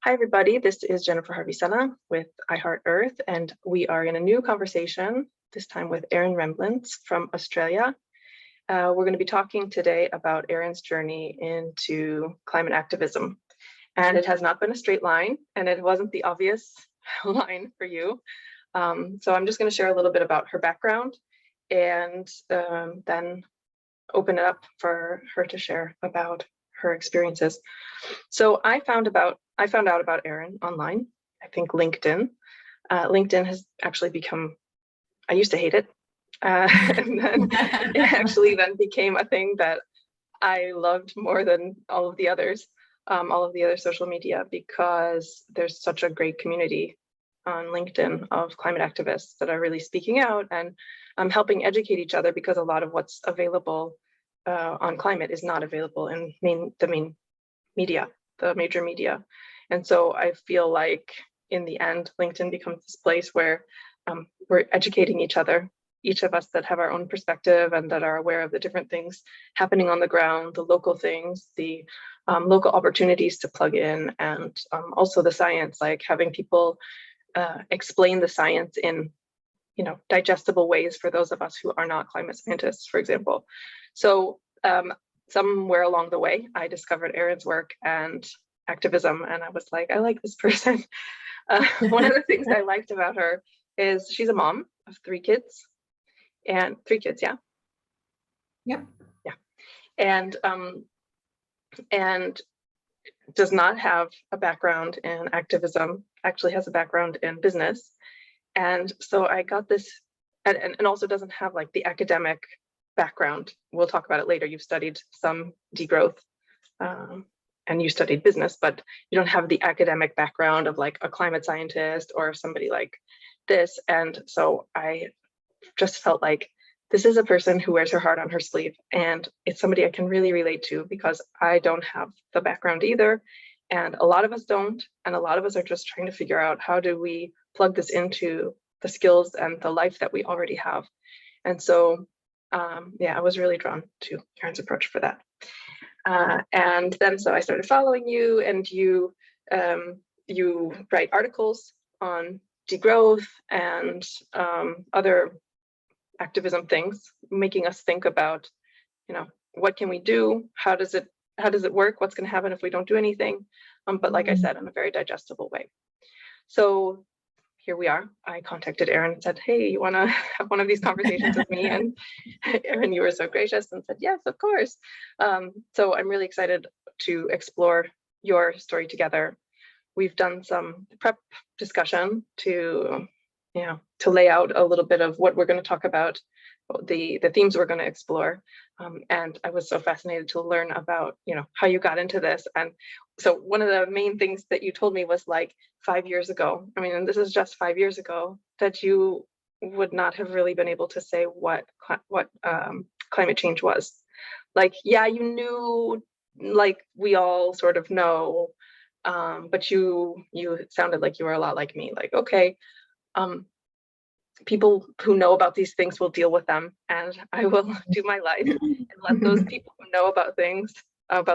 Hi, everybody. This is Jennifer Harvey with I Heart Earth, and we are in a new conversation, this time with Erin Remblance from Australia. We're going to be talking today about Erin's journey into climate activism. And it has not been a straight line, and it wasn't the obvious line for you. So I'm just going to share a little bit about her background and then open it up for her to share about her experiences. So I found out about Erin online. I think LinkedIn. LinkedIn has actually become, I used to hate it. And then it actually then became a thing that I loved more than all of the others, all of the other social media, because there's such a great community on LinkedIn of climate activists that are really speaking out and helping educate each other, because a lot of what's available on climate is not available in the main media, the major media. And so I feel like in the end, LinkedIn becomes this place where we're educating each other, each of us that have our own perspective and that are aware of the different things happening on the ground, the local things, the local opportunities to plug in, and also the science, like having people explain the science in digestible ways for those of us who are not climate scientists, for example. So somewhere along the way, I discovered Erin's work and activism, and I was like, I like this person. One of the things I liked about her is she's a mom of three kids, yeah. Yep. Yeah. And does not have a background in activism, actually has a background in business. And so I got this, and also doesn't have like the academic background. We'll talk about it later. You've studied some degrowth and you studied business, but you don't have the academic background of like a climate scientist or somebody like this. And so I just felt like this is a person who wears her heart on her sleeve, and it's somebody I can really relate to, because I don't have the background either. And a lot of us don't. And a lot of us are just trying to figure out, how do we plug this into the skills and the life that we already have? And so, yeah, I was really drawn to Erin's approach for that. And then so I started following you, and you write articles on degrowth and other activism things, making us think about, what can we do? How does it work? What's going to happen if we don't do anything? But like I said, in a very digestible way. So here we are. I contacted Erin and said, hey, you want to have one of these conversations with me? And Erin, you were so gracious and said, yes, of course. So I'm really excited to explore your story together. We've done some prep discussion to lay out a little bit of what we're going to talk about, the themes we're going to explore. And I was so fascinated to learn about, how you got into this. And so one of the main things that you told me was like 5 years ago, and this is just 5 years ago, that you would not have really been able to say what climate change was. Like, yeah, you knew, like we all sort of know, but you sounded like you were a lot like me, like, okay, people who know about these things will deal with them, and I will do my life and let those people who know about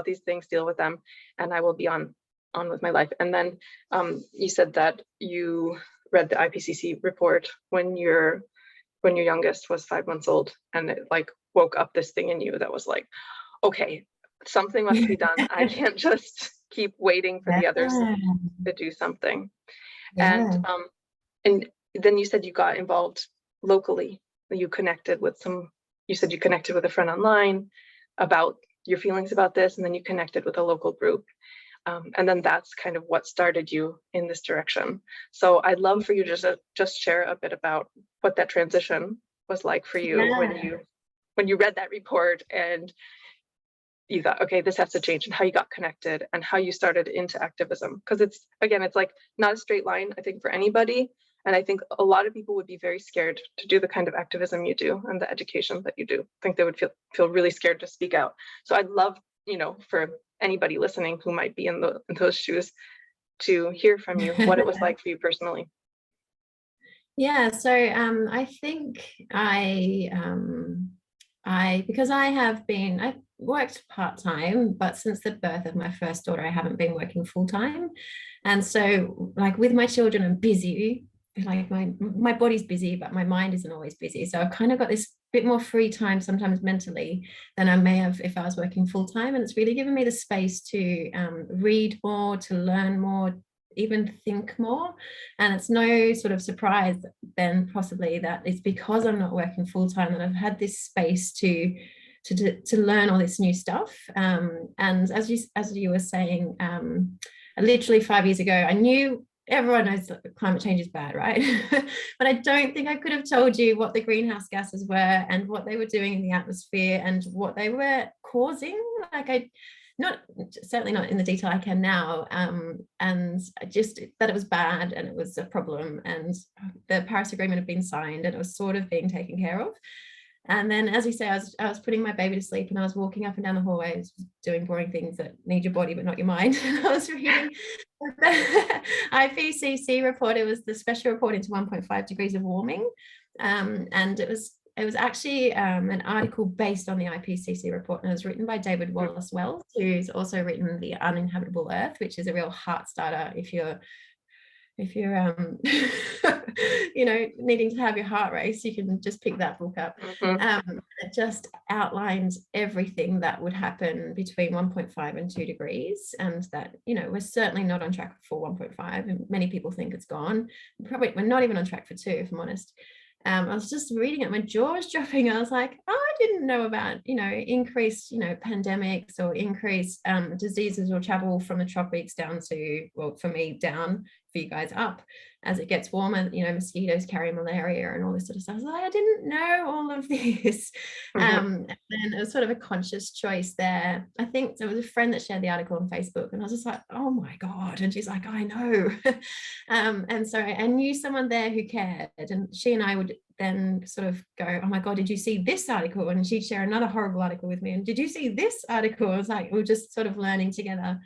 these things deal with them, and I will be on with my life. And then you said that you read the IPCC report when your youngest was 5 months old, and it like woke up this thing in you that was like, okay, something must be done. I can't just keep waiting for the others to do something. Yeah. And then you said you got involved locally. You connected with a friend online about your feelings about this, and then you connected with a local group. And then that's kind of what started you in this direction. So I'd love for you to just share a bit about what that transition was like for you. Yeah. when you read that report and you thought, okay, this has to change, and how you got connected and how you started into activism. Because it's like not a straight line, I think, for anybody. And I think a lot of people would be very scared to do the kind of activism you do and the education that you do. I think they would feel really scared to speak out. So I'd love, for anybody listening who might be in those shoes, to hear from you what it was like for you personally. Yeah, so I think because I've worked part-time, but since the birth of my first daughter, I haven't been working full-time. And so like with my children, I'm busy, like my body's busy, but my mind isn't always busy. So I've kind of got this bit more free time sometimes mentally than I may have if I was working full time. And it's really given me the space to read more, to learn more, even think more. And it's no sort of surprise then possibly that it's because I'm not working full time that I've had this space to learn all this new stuff. And as you were saying, literally 5 years ago, I knew everyone knows that climate change is bad, right? But I don't think I could have told you what the greenhouse gases were and what they were doing in the atmosphere and what they were causing. Like certainly not in the detail I can now. And just that it was bad and it was a problem, and the Paris Agreement had been signed and it was sort of being taken care of. And then, as you say, I was putting my baby to sleep and I was walking up and down the hallway, doing boring things that need your body but not your mind. And I was reading the IPCC report. It was the special report into 1.5 degrees of warming. And it was actually an article based on the IPCC report, and it was written by David Wallace Wells, who's also written The Uninhabitable Earth, which is a real heart starter if you're needing to have your heart race. You can just pick that book up. It just outlines everything that would happen between 1.5 and 2 degrees, and that we're certainly not on track for 1.5, and many people think it's gone. Probably we're not even on track for 2, if I'm honest. I was just reading it, my jaw was dropping. I was like, oh, I didn't know about increased pandemics or increased diseases or travel from the tropics down to, well, for me down, for you guys up, as it gets warmer. Mosquitoes carry malaria and all this sort of stuff. I was like, I didn't know all of this. And it was sort of a conscious choice there. I think there was a friend that shared the article on Facebook, and I was just like, oh my God. And she's like, I know. And so I knew someone there who cared, and she and I would then sort of go, oh my God, did you see this article? And she'd share another horrible article with me, and did you see this article? I was like, we were just sort of learning together.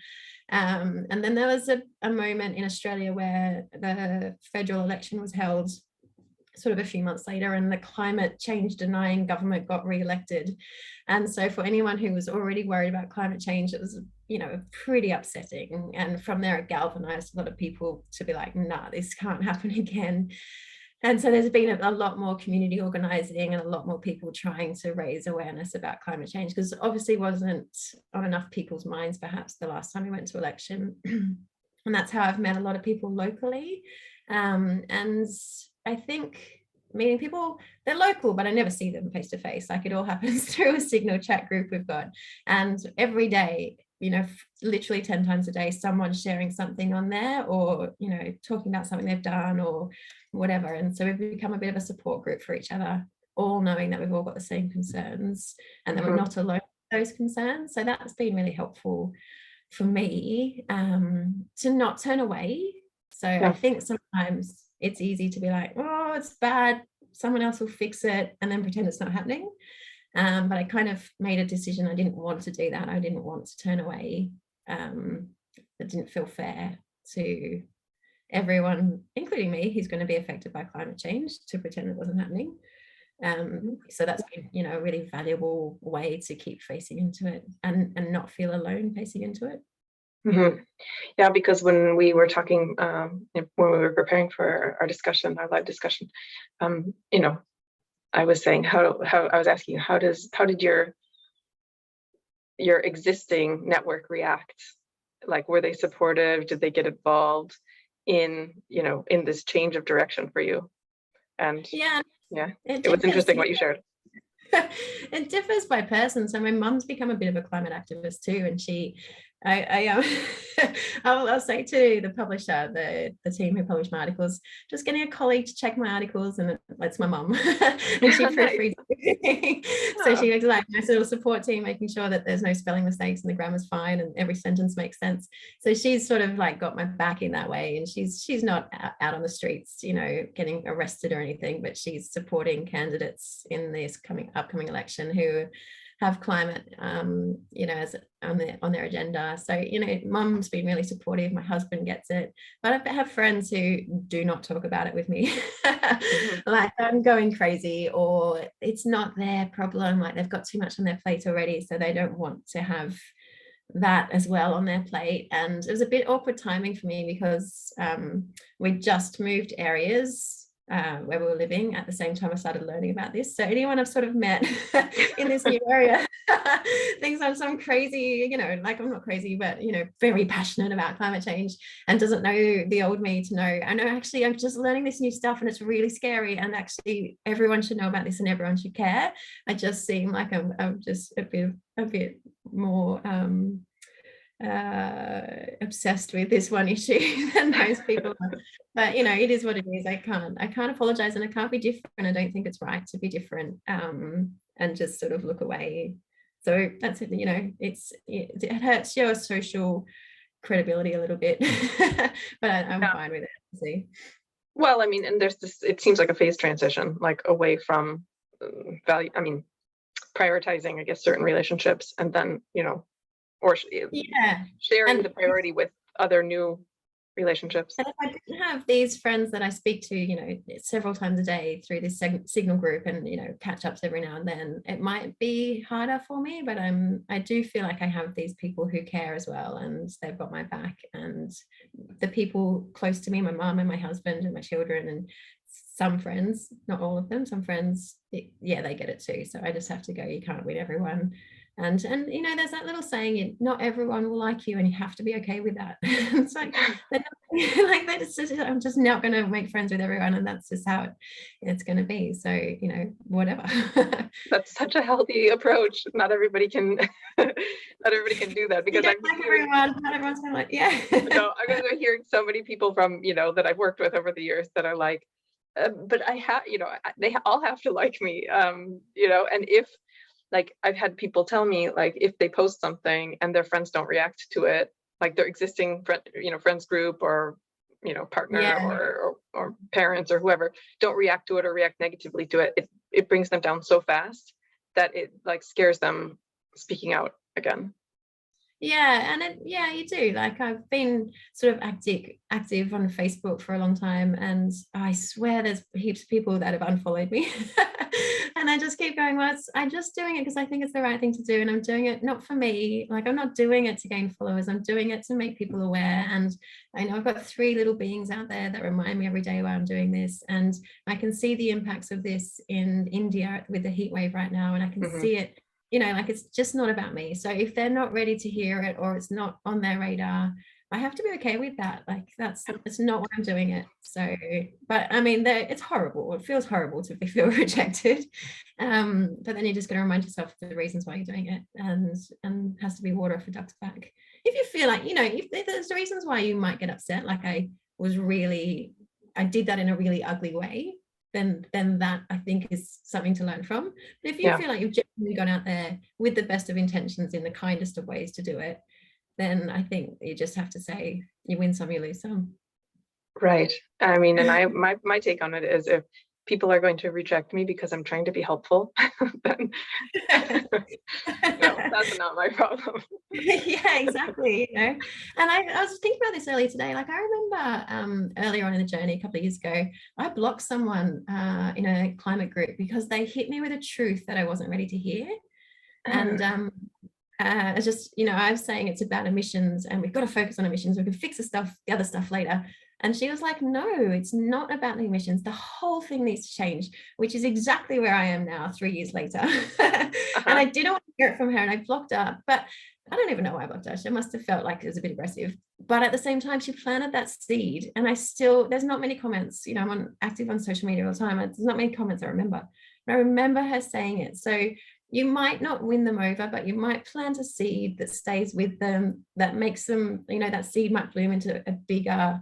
And then there was a moment in Australia where the federal election was held sort of a few months later, and the climate change denying government got re-elected. And so for anyone who was already worried about climate change, it was pretty upsetting. And from there it galvanized a lot of people to be like, nah, this can't happen again. And so there's been a lot more community organizing and a lot more people trying to raise awareness about climate change, because obviously wasn't on enough people's minds perhaps the last time we went to election. And that's how I've met a lot of people locally. And I think meeting people, they're local, but I never see them face to face. Like, it all happens through a Signal chat group we've got. And every day, literally 10 times a day, someone's sharing something on there, or, talking about something they've done or whatever. And so we've become a bit of a support group for each other, all knowing that we've all got the same concerns and that we're not alone with those concerns. So that's been really helpful for me, to not turn away. So I think sometimes it's easy to be like, oh, it's bad, someone else will fix it, and then pretend it's not happening. But I kind of made a decision. I didn't want to do that. I didn't want to turn away. It didn't feel fair to everyone, including me, who's going to be affected by climate change, to pretend it wasn't happening. So that's been, a really valuable way to keep facing into it and not feel alone facing into it. Yeah, because when we were talking, when we were preparing for our discussion, our live discussion, I was saying how I was asking you, how did your existing network react? Like, were they supportive? Did they get involved in this change of direction for you? And it was interesting what you shared. It differs by person. So my mum's become a bit of a climate activist too, and I'll say to the publisher, the team who published my articles, just getting a colleague to check my articles, and it's my mum, and she proofreads everything. So she was like my little support team, making sure that there's no spelling mistakes and the grammar's fine and every sentence makes sense. So she's sort of like got my back in that way, and she's not out on the streets, getting arrested or anything, but she's supporting candidates in this upcoming election who have climate, as on their agenda. So, mum's been really supportive. My husband gets it, but I have friends who do not talk about it with me. Like, I'm going crazy, or it's not their problem. Like, they've got too much on their plate already, so they don't want to have that as well on their plate. And it was a bit awkward timing for me because we just moved areas where we were living at the same time I started learning about this. So anyone I've sort of met in this new area thinks I'm some crazy, like I'm not crazy, but, very passionate about climate change and doesn't know the old me to know. I know actually I'm just learning this new stuff and it's really scary. And actually everyone should know about this and everyone should care. I just seem like I'm just a bit more obsessed with this one issue than most people are. But it is what it is. I can't apologize and I can't be different. I don't think it's right to be different and just sort of look away. So that's it. It hurts your social credibility a little bit, but I'm fine with it. See. Well, I mean, and there's this, it seems like a phase transition, like away from value, I mean, prioritizing, I guess, certain relationships and then, or sharing the priority with other new relationships. And if I didn't have these friends that I speak to, several times a day through this signal group and, catch ups every now and then, it might be harder for me, but I do feel like I have these people who care as well and they've got my back, and the people close to me, my mum and my husband and my children, and some friends, not all of them, some friends, they get it too. So I just have to go, you can't win everyone. And there's that little saying, not everyone will like you and you have to be okay with that. It's like, I'm just not going to make friends with everyone, and that's just how it's going to be. So, whatever. That's such a healthy approach. Not everybody can do that, because I'm like everyone, not everyone's going to like, yeah. No, I'm hearing so many people from, that I've worked with over the years that are like, but I have, they all have to like me, and if, like, I've had people tell me, like, if they post something and their friends don't react to it, like their existing friends group or, partner or parents or whoever don't react to it or react negatively to it, it brings them down so fast that it like scares them speaking out again. Yeah, and you do. Like, I've been sort of active on Facebook for a long time, and I swear there's heaps of people that have unfollowed me. And I just keep going, well, I'm just doing it because I think it's the right thing to do, and I'm doing it not for me. Like, I'm not doing it to gain followers. I'm doing it to make people aware. And I know I've got 3 little beings out there that remind me every day why I'm doing this, and I can see the impacts of this in India with the heat wave right now, and I can see it. Like, it's just not about me. So if they're not ready to hear it or it's not on their radar, I have to be okay with that. Like, it's not why I'm doing it. So, but I mean, it's horrible. It feels horrible to feel rejected. But then you just got to remind yourself of the reasons why you're doing it, and it has to be water off a duck's back. If you feel like, if there's reasons why you might get upset, like I did that in a really ugly way, then that I think is something to learn from. But if you feel like you've genuinely gone out there with the best of intentions in the kindest of ways to do it, then I think you just have to say, you win some, you lose some. Right. I mean, and my take on it is, if people are going to reject me because I'm trying to be helpful, then no, that's not my problem. Yeah, exactly. And I was thinking about this earlier today. Like, I remember earlier on in the journey, a couple of years ago, I blocked someone in a climate group because they hit me with a truth that I wasn't ready to hear. And it's just, I was saying it's about emissions and we've got to focus on emissions. We can fix the other stuff later. And she was like, no, it's not about the emissions. The whole thing needs to change, which is exactly where I am now 3 years later. And I didn't want to hear it from her, and I blocked her. But I don't even know why I blocked her. She must have felt like it was a bit aggressive. But at the same time, she planted that seed. And there's not many comments. I'm active on social media all the time. There's not many comments I remember. But I remember her saying it. So you might not win them over, but you might plant a seed that stays with them, that makes them, that seed might bloom into a bigger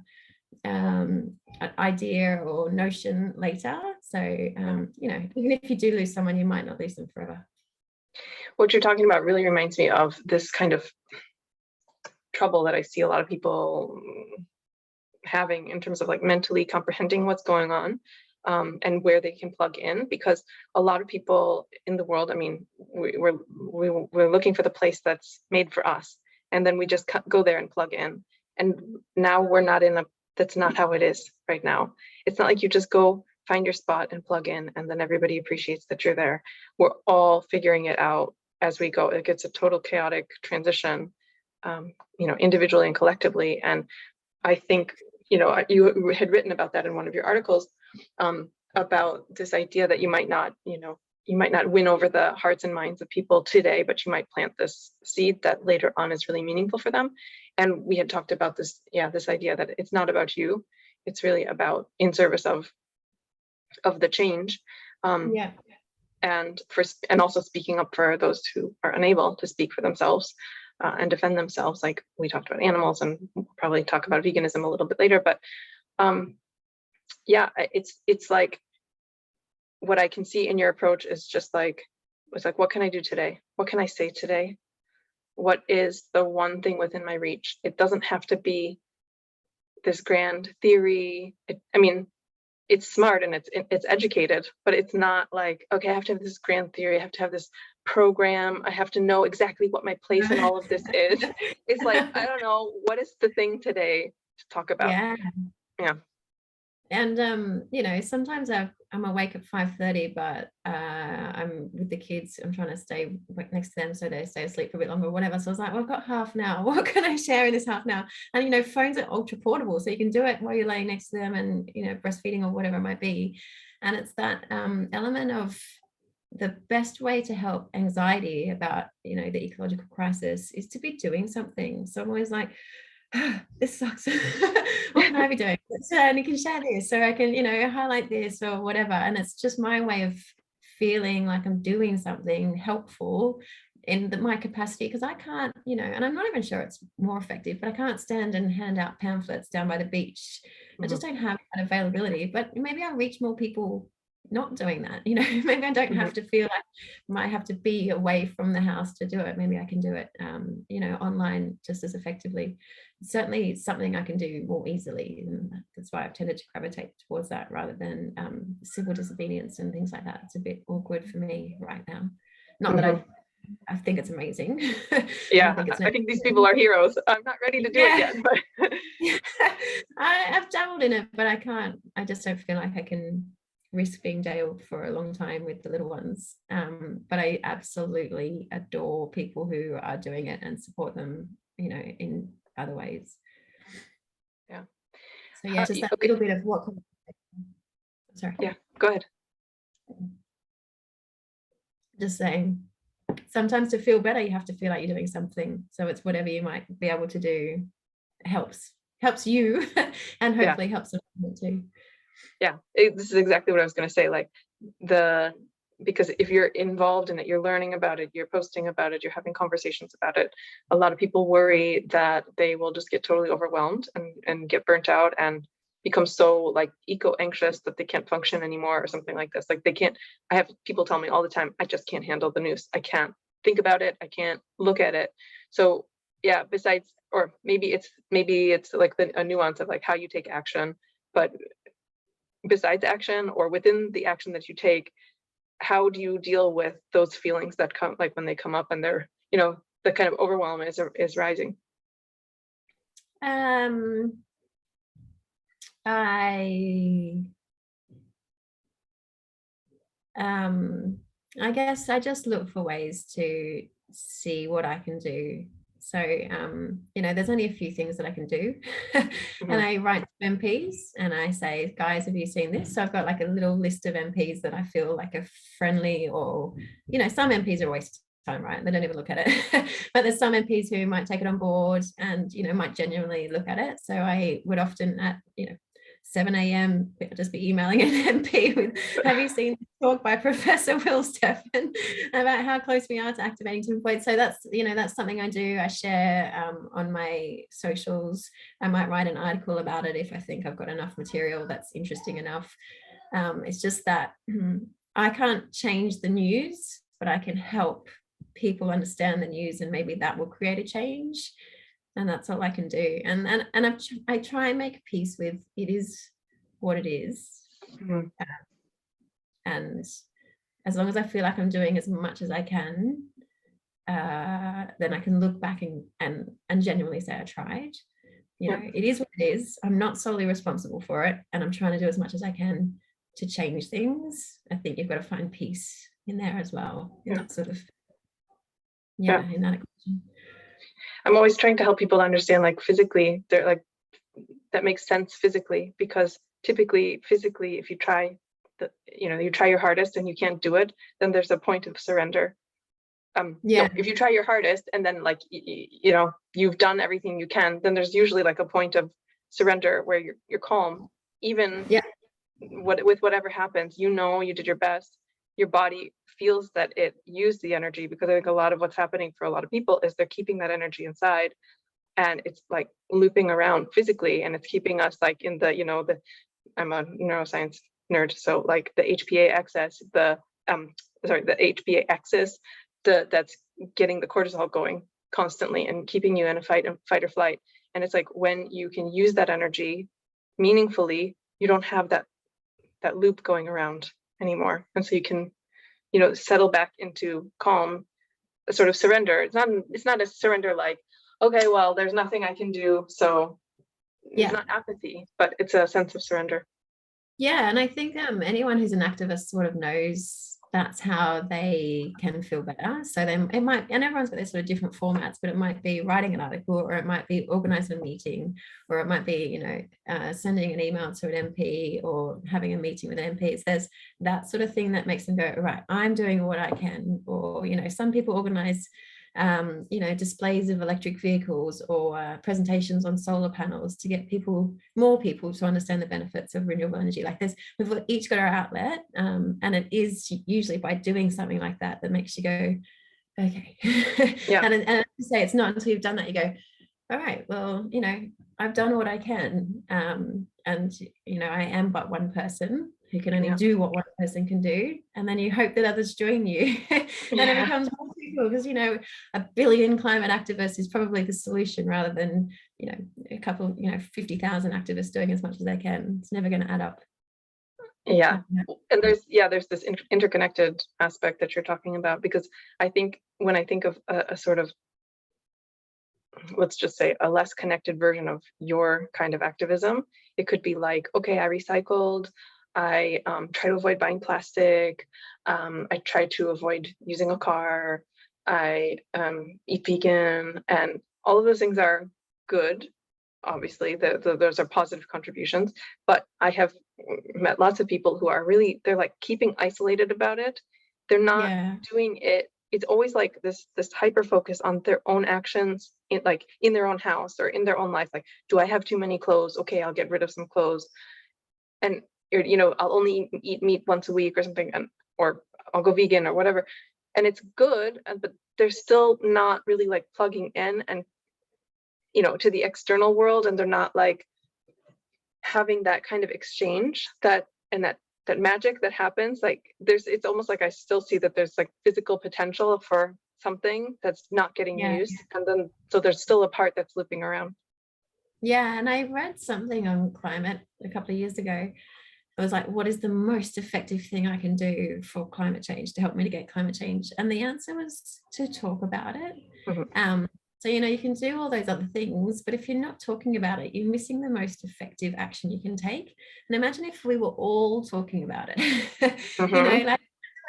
idea or notion later. So even if you do lose someone, you might not lose them forever. What you're talking about really reminds me of this kind of trouble that I see a lot of people having in terms of like mentally comprehending what's going on, and where they can plug in, because a lot of people in the world, I mean, we're looking for the place that's made for us, and then we just go there and plug in. And now we're not that's not how it is right now. It's not like you just go find your spot and plug in and then everybody appreciates that you're there. We're all figuring it out as we go. It gets a total chaotic transition individually and collectively. And I think, you had written about that in one of your articles, about this idea that you might not win over the hearts and minds of people today, but you might plant this seed that later on is really meaningful for them. And we had talked about this idea that it's not about you, it's really about in service of the change. And also speaking up for those who are unable to speak for themselves and defend themselves. Like we talked about animals, and we'll probably talk about veganism a little bit later, but it's like what I can see in your approach is just like, it's like, what can I do today? What can I say today? What is the one thing within my reach? It doesn't have to be this grand theory. It's smart and it's educated, but it's not like, okay, I have to have this grand theory, I have to have this program, I have to know exactly what my place in all of this is. It's like, I don't know, what is the thing today to talk about? Yeah. And sometimes I'm awake at 5:30, but I'm with the kids. I'm trying to stay next to them so they stay asleep for a bit longer or whatever. So I was like, well, I've got half now. What can I share in this half now? And phones are ultra portable, so you can do it while you're laying next to them and breastfeeding or whatever it might be. And it's that element of the best way to help anxiety about the ecological crisis is to be doing something. So I'm always like, this sucks. What can I be doing? And you can share this, so I can highlight this or whatever. And it's just my way of feeling like I'm doing something helpful in my capacity, because I can't, and I'm not even sure it's more effective, but I can't stand and hand out pamphlets down by the beach. I just don't have that availability. But maybe I'll reach more people not doing that. Maybe I don't have to feel like I might have to be away from the house to do it. Maybe I can do it online just as effectively. It's certainly something I can do more easily, and that's why I've tended to gravitate towards that rather than civil disobedience and things like that. It's a bit awkward for me right now. Not that I think it's amazing. I think these people are heroes. I'm not ready to do it yet, but I've dabbled in it, but I just don't feel like I can risk being jailed for a long time with the little ones. But I absolutely adore people who are doing it and support them, in other ways. Yeah. So just that little bit of what. Sorry. Yeah, go ahead. Just saying, sometimes to feel better, you have to feel like you're doing something. So it's whatever you might be able to do helps you and hopefully helps them too. Yeah, this is exactly what I was going to say. Like because if you're involved in it, you're learning about it, you're posting about it, you're having conversations about it. A lot of people worry that they will just get totally overwhelmed and get burnt out and become so like eco-anxious that they can't function anymore or something like this. Like I have people tell me all the time, I just can't handle the news. I can't think about it. I can't look at it. So yeah, besides, or maybe it's like a nuance of like how you take action, but besides action or within the action that you take, how do you deal with those feelings that come, like when they come up and they're, the kind of overwhelm is rising? I guess I just look for ways to see what I can do. So, there's only a few things that I can do. And I write to MPs and I say, guys, have you seen this? So I've got like a little list of MPs that I feel like are friendly, or, some MPs are a waste of time, right? They don't even look at it. But there's some MPs who might take it on board and, might genuinely look at it. So I would often at, 7 a.m. just be emailing an MP with, have you seen this talk by Professor Will Steffen about how close we are to activating tipping points? So that's, that's something I do. I share on my socials. I might write an article about it if I think I've got enough material that's interesting enough. It's just that I can't change the news, but I can help people understand the news, and maybe that will create a change. And that's all I can do. And I try and make peace with it is what it is. And as long as I feel like I'm doing as much as I can, then I can look back and genuinely say I tried. It is what it is. I'm not solely responsible for it, and I'm trying to do as much as I can to change things. I think you've got to find peace in there as well. In that sort of, in that equation. I'm always trying to help people understand, like, physically, they're like, that makes sense physically, because typically physically, if you try you try your hardest and you can't do it, then there's a point of surrender. No, if you try your hardest and then, like, you've done everything you can, then there's usually like a point of surrender where you're calm, even with whatever happens, you did your best. Your body feels that it used the energy, because I think a lot of what's happening for a lot of people is they're keeping that energy inside, and it's like looping around physically, and it's keeping us like in the I'm a neuroscience nerd, so like the HPA axis, the HPA axis, that's getting the cortisol going constantly and keeping you in a fight or flight. And it's like, when you can use that energy meaningfully, you don't have that loop going around anymore, and so you can settle back into calm, a sort of surrender. It's not a surrender like, okay, well, there's nothing I can do, so it's not apathy, but it's a sense of surrender. Yeah, and I think anyone who's an activist sort of knows that's how they can feel better. So it might, and everyone's got their sort of different formats, but it might be writing an article, or it might be organizing a meeting, or it might be sending an email to an MP, or having a meeting with an MP. There's that sort of thing that makes them go, right, I'm doing what I can. Or some people organize displays of electric vehicles, or presentations on solar panels to get more people to understand the benefits of renewable energy. Like we've each got our outlet, and it is usually by doing something like that makes you go, okay. And to say, it's not until you've done that you go, all right, well, I've done what I can, and I am but one person who can only do what one person can do, and then you hope that others join you. And it becomes more people, because a billion climate activists is probably the solution, rather than a couple 50,000 activists doing as much as they can. It's never going to add up. And there's this interconnected aspect that you're talking about, because I think when I think of a sort of, let's just say, a less connected version of your kind of activism, it could be like, okay, I recycled, I try to avoid buying plastic, I try to avoid using a car, I eat vegan, and all of those things are good. Obviously, those are positive contributions, but I have met lots of people who are really, they're like keeping isolated about it. They're not doing it. It's always like this hyper focus on their own actions in their own house or in their own life. Like, do I have too many clothes? Okay, I'll get rid of some clothes. And I'll only eat meat once a week or something, or I'll go vegan or whatever. And it's good, but they're still not really like plugging in and to the external world, and they're not like having that kind of exchange that magic that happens. Like it's almost like I still see that there's like physical potential for something that's not getting used, and then so there's still a part that's looping around. And I read something on climate a couple of years ago. I was like, what is the most effective thing I can do for climate change, to help mitigate climate change? And the answer was to talk about it. So, you can do all those other things, but if you're not talking about it, you're missing the most effective action you can take. And imagine if we were all talking about it. Like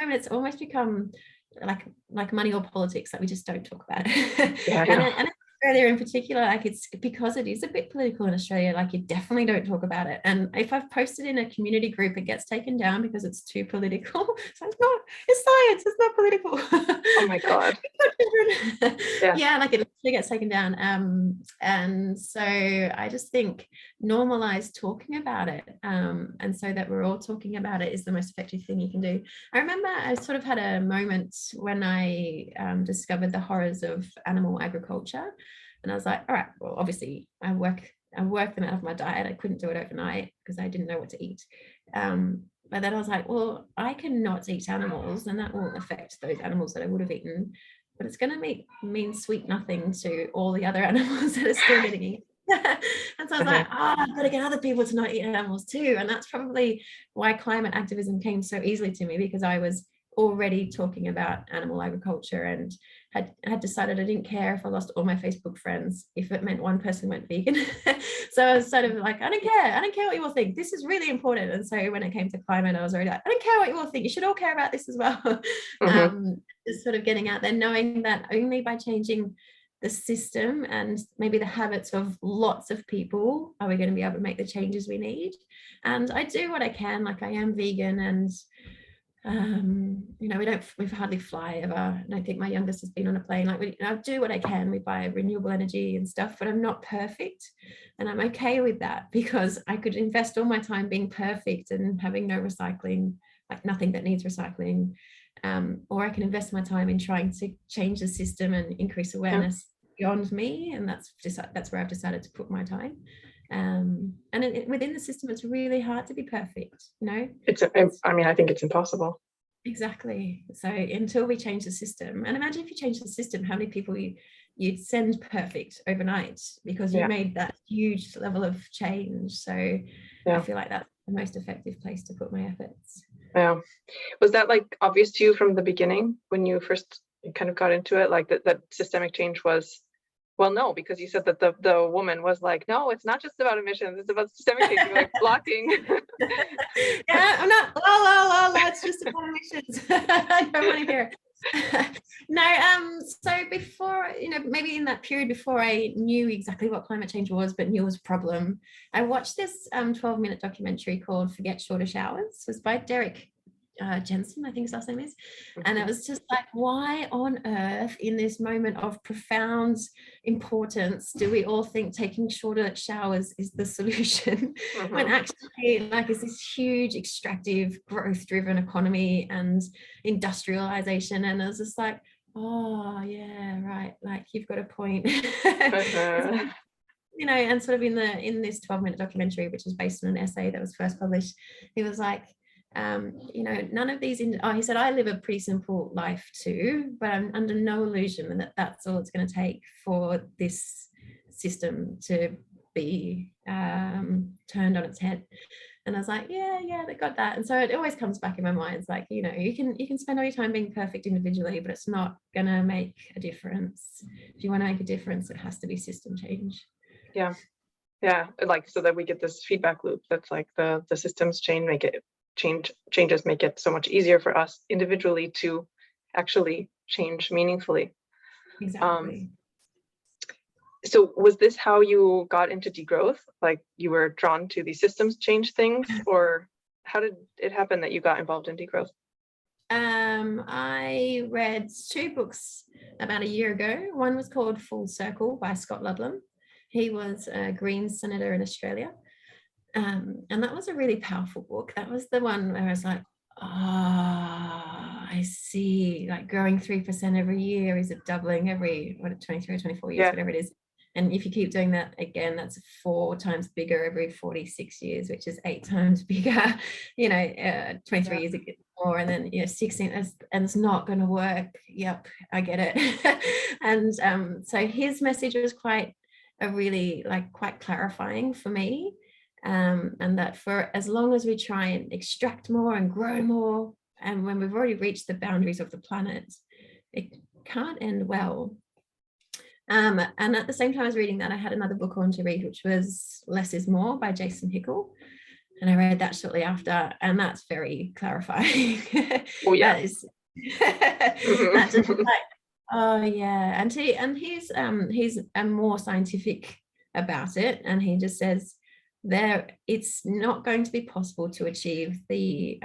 it's almost become like money or politics, that we just don't talk about it. And Australia in particular, like it's because it is a bit political in Australia, like you definitely don't talk about it. And if I've posted in a community group, it gets taken down because it's too political. So it's science, it's not political. Oh my God. Like it literally gets taken down. And so I just think normalize talking about it, and so that we're all talking about it is the most effective thing you can do. I remember I sort of had a moment when I discovered the horrors of animal agriculture. And I was like, all right, well, obviously I work them out of my diet. I couldn't do it overnight because I didn't know what to eat. But then I was like, well, I cannot eat animals, and that won't affect those animals that I would have eaten. But it's going to mean sweet nothing to all the other animals that are still getting eaten. And so I was like, I've got to get other people to not eat animals too. And that's probably why climate activism came so easily to me, because I was already talking about animal agriculture and had decided I didn't care if I lost all my Facebook friends if it meant one person went vegan. So I was sort of like, I don't care what you all think, this is really important. And so when it came to climate, I was already like, I don't care what you all think, you should all care about this as well. Just sort of getting out there, knowing that only by changing the system and maybe the habits of lots of people are we going to be able to make the changes we need. And I do what I can, like I am vegan, and you know, we hardly fly ever. I don't think my youngest has been on a plane. Like I do what I can. We buy renewable energy and stuff, but I'm not perfect, and I'm okay with that, because I could invest all my time being perfect and having no recycling, like nothing that needs recycling, or I can invest my time in trying to change the system and increase awareness beyond me, and that's where I've decided to put my time. And within the system, it's really hard to be perfect, you know. I mean, I think it's impossible. Exactly. So until we change the system, and imagine if you change the system, how many people you'd send perfect overnight, because you made that huge level of change. So I feel like that's the most effective place to put my efforts. Yeah. Was that like obvious to you from the beginning when you first kind of got into it, like that systemic change was? Well, no, because you said that the woman was like, no, it's not just about emissions, it's about systemic change, like blocking. Yeah, I'm not, it's just about emissions. I don't want to hear it. No, so before, you know, maybe in that period before I knew exactly what climate change was, but knew it was a problem, I watched this 12-minute documentary called Forget Shorter Showers. It was by Derek Jensen, I think his last name is. And it was just like, why on earth in this moment of profound importance do we all think taking shorter showers is the solution, when actually like it's this huge extractive growth driven economy and industrialization? And it was just like, oh yeah, right, like you've got a point. You know, and sort of in this 12-minute documentary, which is based on an essay that was first published, he was like, you know, none of these, he said, I live a pretty simple life too, but I'm under no illusion that that's all it's going to take for this system to be turned on its head. And I was like, yeah, they got that. And so it always comes back in my mind. It's like, you know, you can spend all your time being perfect individually, but it's not going to make a difference. If you want to make a difference, it has to be system change. Yeah, like so that we get this feedback loop that's like the systems changes make it so much easier for us individually to actually change meaningfully. Exactly. So was this how you got into degrowth? Like you were drawn to these systems change things, or how did it happen that you got involved in degrowth? I read 2 books about a year ago. One was called Full Circle by Scott Ludlam. He was a Greens senator in Australia. And that was a really powerful book. That was the one where I was like, I see, like growing 3% every year is a doubling every 23 or 24 years, whatever it is. And if you keep doing that again, that's 4 times bigger every 46 years, which is 8 times bigger, you know, 23 years it gets more, and then, you know, 16, and it's not going to work. Yep, I get it. And so his message was quite clarifying for me. And that for as long as we try and extract more and grow more, and when we've already reached the boundaries of the planet, it can't end well. And at the same time I was reading that, I had another book on to read, which was Less is More by Jason Hickel. And I read that shortly after, and that's very clarifying. Oh yeah. That is that's just like, oh yeah. And he's more scientific about it, and he just says it's not going to be possible to achieve the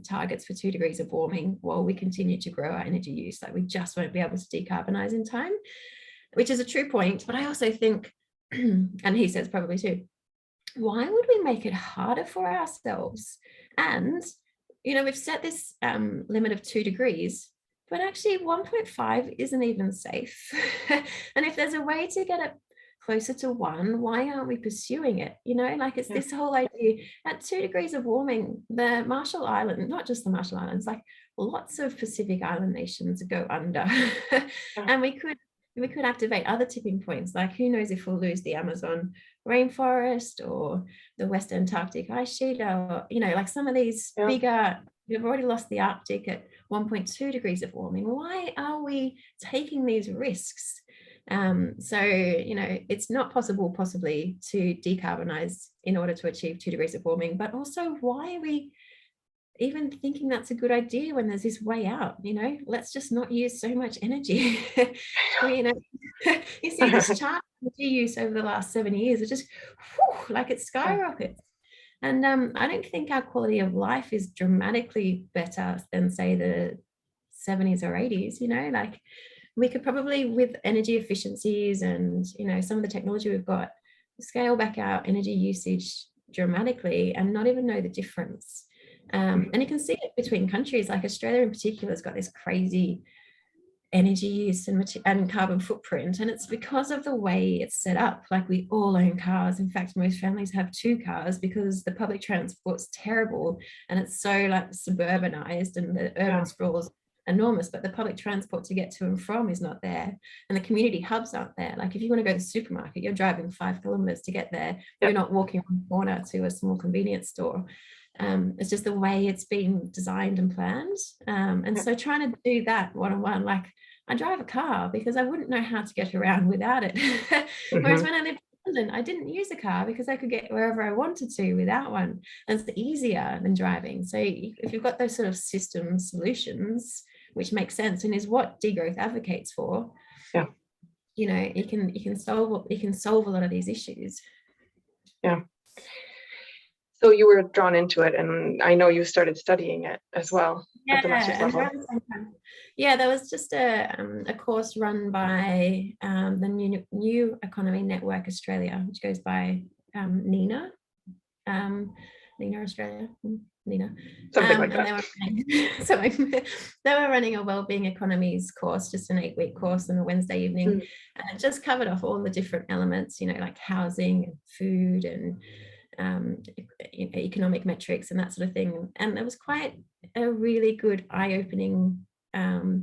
targets for 2 degrees of warming while we continue to grow our energy use. Like we just won't be able to decarbonize in time, which is a true point. But I also think, and he says probably too, why would we make it harder for ourselves? And, you know, we've set this limit of 2 degrees, but actually 1.5 isn't even safe. And if there's a way to get it closer to 1, why aren't we pursuing it? You know, like it's this whole idea at 2 degrees of warming, the Marshall Islands, not just the Marshall Islands, like lots of Pacific Island nations go under. And we could activate other tipping points, like who knows if we'll lose the Amazon rainforest or the West Antarctic ice sheet, or, you know, like some of these bigger, we've already lost the Arctic at 1.2 degrees of warming. Why are we taking these risks? So, you know, it's not possible possibly to decarbonize in order to achieve 2 degrees of warming, but also why are we even thinking that's a good idea when there's this way out, let's just not use so much energy. You see this chart energy use over the last 7 years, it just like it skyrockets. And I don't think our quality of life is dramatically better than, say, the 70s or 80s, like we could probably, with energy efficiencies and, some of the technology we've got, scale back our energy usage dramatically and not even know the difference. And you can see it between countries, like Australia in particular has got this crazy energy use and carbon footprint, and it's because of the way it's set up. Like, we all own cars. In fact, most families have 2 cars because the public transport's terrible and it's so like suburbanized, and the urban sprawl's enormous, but the public transport to get to and from is not there, and the community hubs aren't there. Like, if you want to go to the supermarket, you're driving 5 kilometers to get there. You're not walking from the corner to a small convenience store. It's just the way it's been designed and planned. And so trying to do that one-on-one, like, I drive a car because I wouldn't know how to get around without it. Whereas when I lived in London, I didn't use a car because I could get wherever I wanted to without one. And it's easier than driving. So if you've got those sort of system solutions, which makes sense and is what Degrowth advocates for, it can solve a lot of these issues. Yeah. So you were drawn into it, and I know you started studying it as well at the master's level. There was just a course run by the New Economy Network Australia, which goes by Nina Australia, Nina. Something like that. They were running a wellbeing economies course, just an 8-week course on a Wednesday evening, and it just covered off all the different elements, like housing and food and economic metrics and that sort of thing. And it was quite a really good eye-opening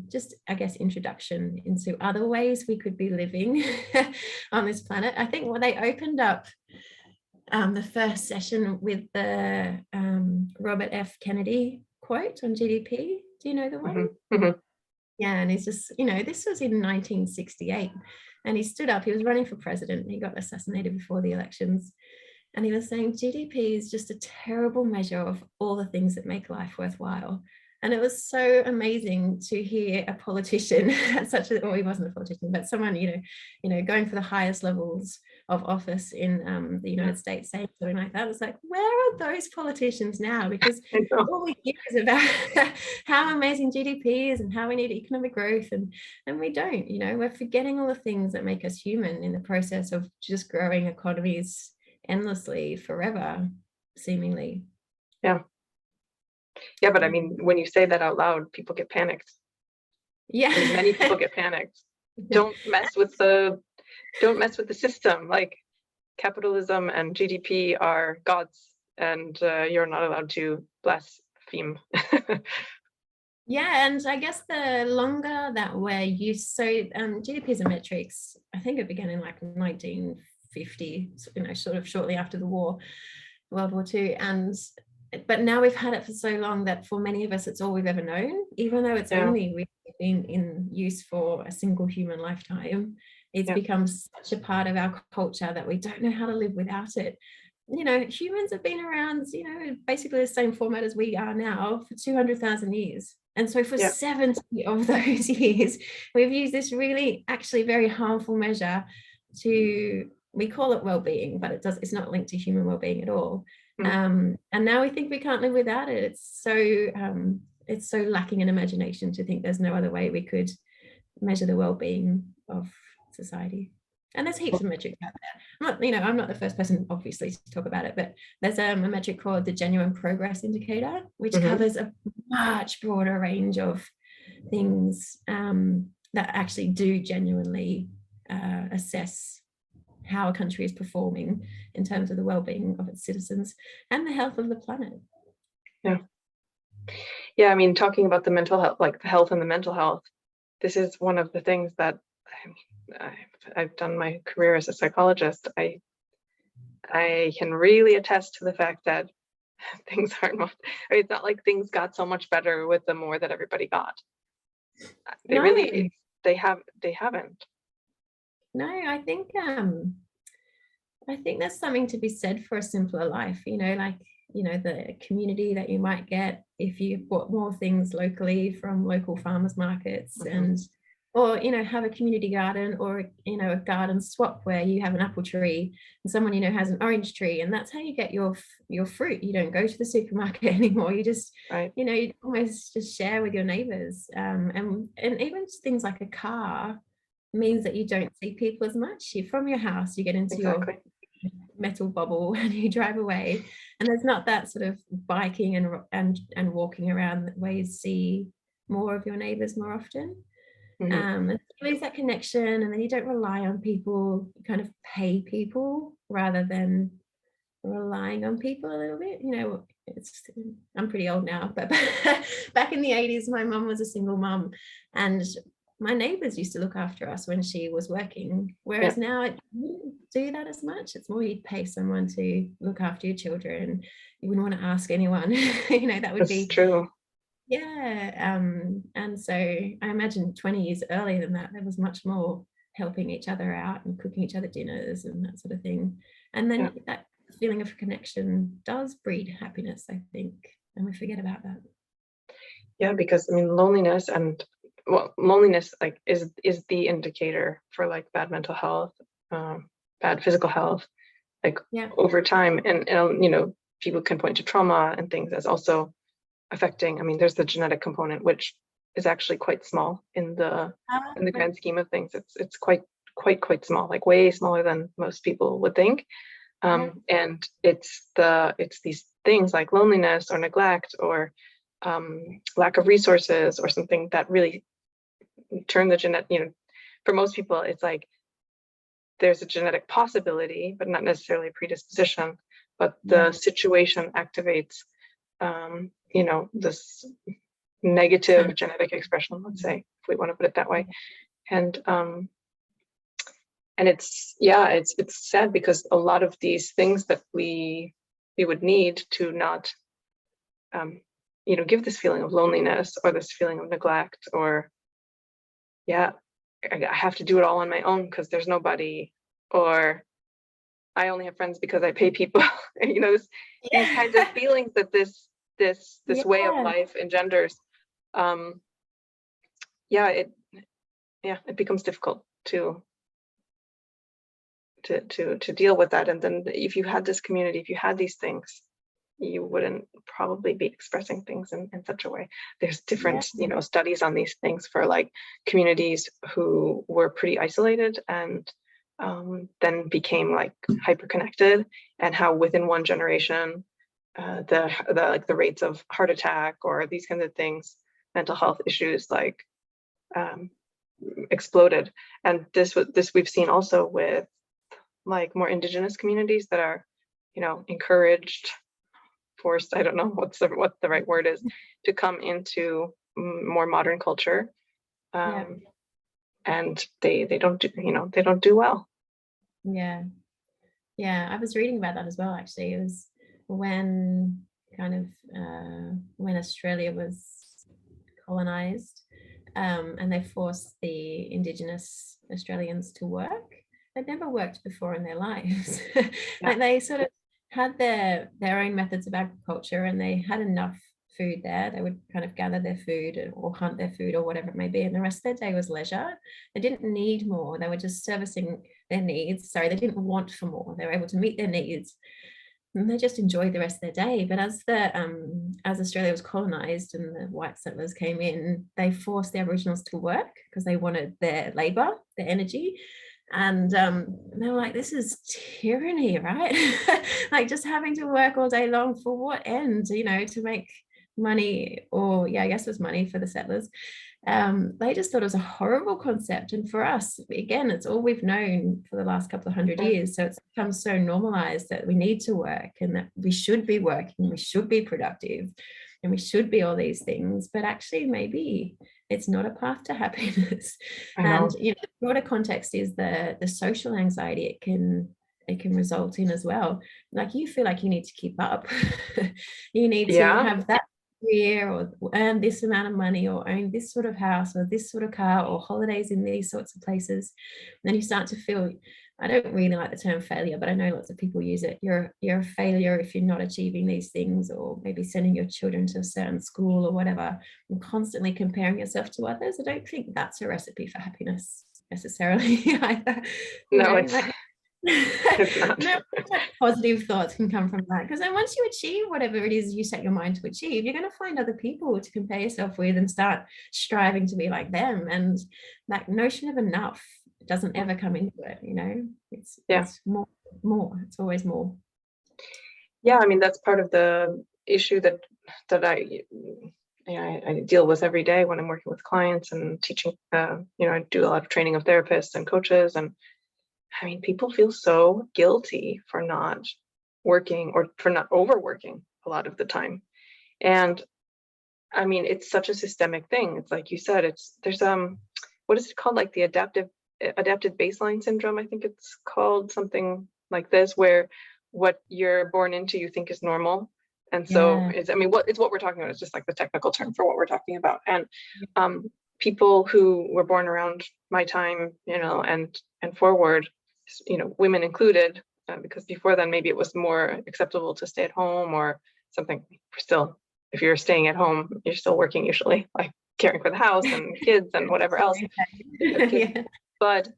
just, I guess, introduction into other ways we could be living on this planet. I think when they opened up the first session with the Robert F. Kennedy quote on GDP. Do you know the one? Yeah, and he's just, this was in 1968, and he stood up, he was running for president, he got assassinated before the elections. And he was saying GDP is just a terrible measure of all the things that make life worthwhile. And it was so amazing to hear a politician he wasn't a politician, but someone, going for the highest levels of office in the United States saying something like that. I was like, where are those politicians now? Because all we hear is about how amazing GDP is and how we need economic growth. And we don't, we're forgetting all the things that make us human in the process of just growing economies endlessly forever, seemingly. Yeah, but I mean, when you say that out loud, people get panicked. Many people get panicked. Don't mess with the system. Like, capitalism and GDP are gods, and you're not allowed to blaspheme. Yeah, and I guess the longer that we're used, so GDP is a metrics, I think it began in like 1950, sort of shortly after the war, World War II, but now we've had it for so long that for many of us it's all we've ever known, even though it's only really been in use for a single human lifetime. It's become such a part of our culture that we don't know how to live without it. Humans have been around, basically the same format as we are now for 200,000 years. And so for 70 of those years, we've used this really actually very harmful measure we call it well-being, but it's not linked to human well-being at all. And now we think we can't live without it. It's so lacking in imagination to think there's no other way we could measure the well-being of society. And there's heaps of metrics out there. I'm not the first person, obviously, to talk about it, but there's a metric called the Genuine Progress Indicator, which covers a much broader range of things that actually do genuinely assess how a country is performing in terms of the well-being of its citizens and the health of the planet. Yeah, I mean, talking about the mental health, like the health and the mental health, this is one of the things that I've done my career as a psychologist. I can really attest to the fact that things aren't, it's not like things got so much better with the more that everybody got. They haven't. No, I think there's something to be said for a simpler life, like the community that you might get if you bought more things locally from local farmers markets, and or have a community garden, or a garden swap where you have an apple tree and someone has an orange tree, and that's how you get your fruit. You don't go to the supermarket anymore. You just you almost just share with your neighbors, and even things like a car means that you don't see people as much. From your house, you get into your metal bubble and you drive away, and there's not that sort of biking and walking around where you see more of your neighbors more often. And you lose that connection, and then you don't rely on people. You kind of pay people rather than relying on people a little bit. I'm pretty old now, but back in the 80s, my mum was a single mum, and my neighbors used to look after us when she was working, whereas now it wouldn't do that as much. It's more you'd pay someone to look after your children. You wouldn't want to ask anyone. That would be true. And so I imagine 20 years earlier than that, there was much more helping each other out and cooking each other dinners and that sort of thing. And then that feeling of connection does breed happiness, I think, and we forget about that. Yeah, because loneliness like is the indicator for like bad mental health, bad physical health, like over time, and people can point to trauma and things as also affecting. There's the genetic component, which is actually quite small in the grand scheme of things. It's quite small, like way smaller than most people would think. And it's these things like loneliness or neglect or lack of resources or something that really turn the genetic. For most people, it's like there's a genetic possibility, but not necessarily a predisposition. But the situation activates this negative genetic expression, let's say, if we want to put it that way. And it's sad because a lot of these things that we would need to not give this feeling of loneliness or this feeling of neglect, or I have to do it all on my own because there's nobody, or I only have friends because I pay people. These kinds of feelings that this way of life engenders. It becomes difficult to deal with that. And then if you had this community, if you had these things, you wouldn't probably be expressing things in such a way. There's different studies on these things for like communities who were pretty isolated and then became like hyper connected, and how within one generation the rates of heart attack or these kinds of things, mental health issues, like exploded. And this we've seen also with like more indigenous communities that are encouraged, forced, I don't know what the right word is, to come into more modern culture, and they don't do well. I was reading about that as well, actually. It was when Australia was colonized, and they forced the Indigenous Australians to work. They'd never worked before in their lives. Like they sort of had their own methods of agriculture, and they had enough food there. They would kind of gather their food or hunt their food or whatever it may be, and the rest of their day was leisure. They didn't need more. They were just servicing their needs. Sorry, they didn't want for more. They were able to meet their needs, and they just enjoyed the rest of their day. But as Australia was colonized and the white settlers came in, they forced the Aboriginals to work because they wanted their labor, their energy. And they were like, this is tyranny, right? Like just having to work all day long for what end, to make money, or I guess it was money for the settlers. They just thought it was a horrible concept. And for us, again, it's all we've known for the last couple of hundred years. So it's become so normalized that we need to work, and that we should be working, we should be productive, and we should be all these things. But actually, maybe it's not a path to happiness. And the broader context is the social anxiety it can result in as well. Like you feel like you need to keep up. You need to have that career, or earn this amount of money, or own this sort of house, or this sort of car, or holidays in these sorts of places. And then you start to feel I don't really like the term failure, but I know lots of people use it. You're a failure if you're not achieving these things, or maybe sending your children to a certain school or whatever, and constantly comparing yourself to others. I don't think that's a recipe for happiness necessarily either. No, it's Like, it's not. no positive thoughts can come from that, because then once you achieve whatever it is you set your mind to achieve, you're going to find other people to compare yourself with and start striving to be like them, and that notion of enough doesn't ever come into it. It's more, it's always more. Yeah, I mean, that's part of the issue that I deal with every day when I'm working with clients and teaching. I do a lot of training of therapists and coaches, and I mean, people feel so guilty for not working or for not overworking a lot of the time. And I mean, it's such a systemic thing. It's like you said, there's what is it called? Like the adapted baseline syndrome. I think it's called something like this, where what you're born into you think is normal. And so it's what we're talking about. It's just like the technical term for what we're talking about. And people who were born around my time, and forward, women included, because before then maybe it was more acceptable to stay at home or something. Still, if you're staying at home, you're still working usually, like caring for the house and kids and whatever else. But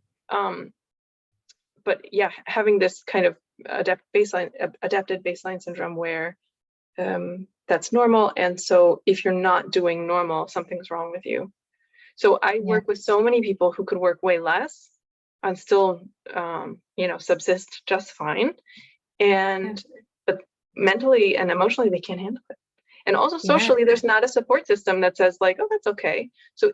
yeah, having this kind of adapted baseline syndrome where that's normal, and so if you're not doing normal, something's wrong with you. So I work with so many people who could work way less and still subsist just fine, but mentally and emotionally they can't handle it. And also socially, there's not a support system that says like, oh, that's okay. So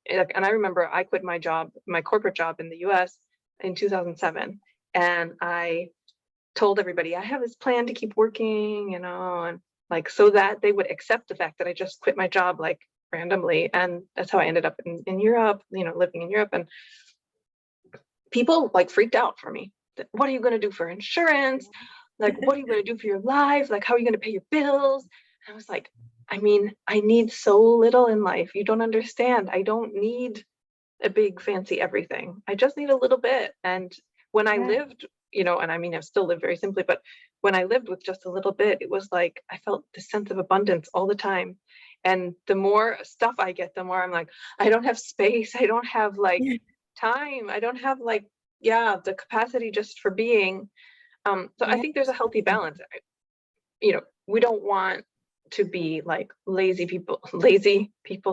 and I remember I quit my corporate job in the US in 2007, and I told everybody I have this plan to keep working, and like, so that they would accept the fact that I just quit my job like randomly. And that's how I ended up in Europe, living in Europe. And people like freaked out for me. What are you going to do for insurance? Like, what are you going to do for your life? Like, how are you going to pay your bills? And I was like, I mean, I need so little in life. You don't understand. I don't need a big fancy everything. I just need a little bit. And when I lived, and I mean, I've still lived very simply, but when I lived with just a little bit, it was like, I felt this sense of abundance all the time. And the more stuff I get, the more I'm like, I don't have space. I don't have like time. I don't have like, the capacity just for being. So I think there's a healthy balance. We don't want to be like lazy people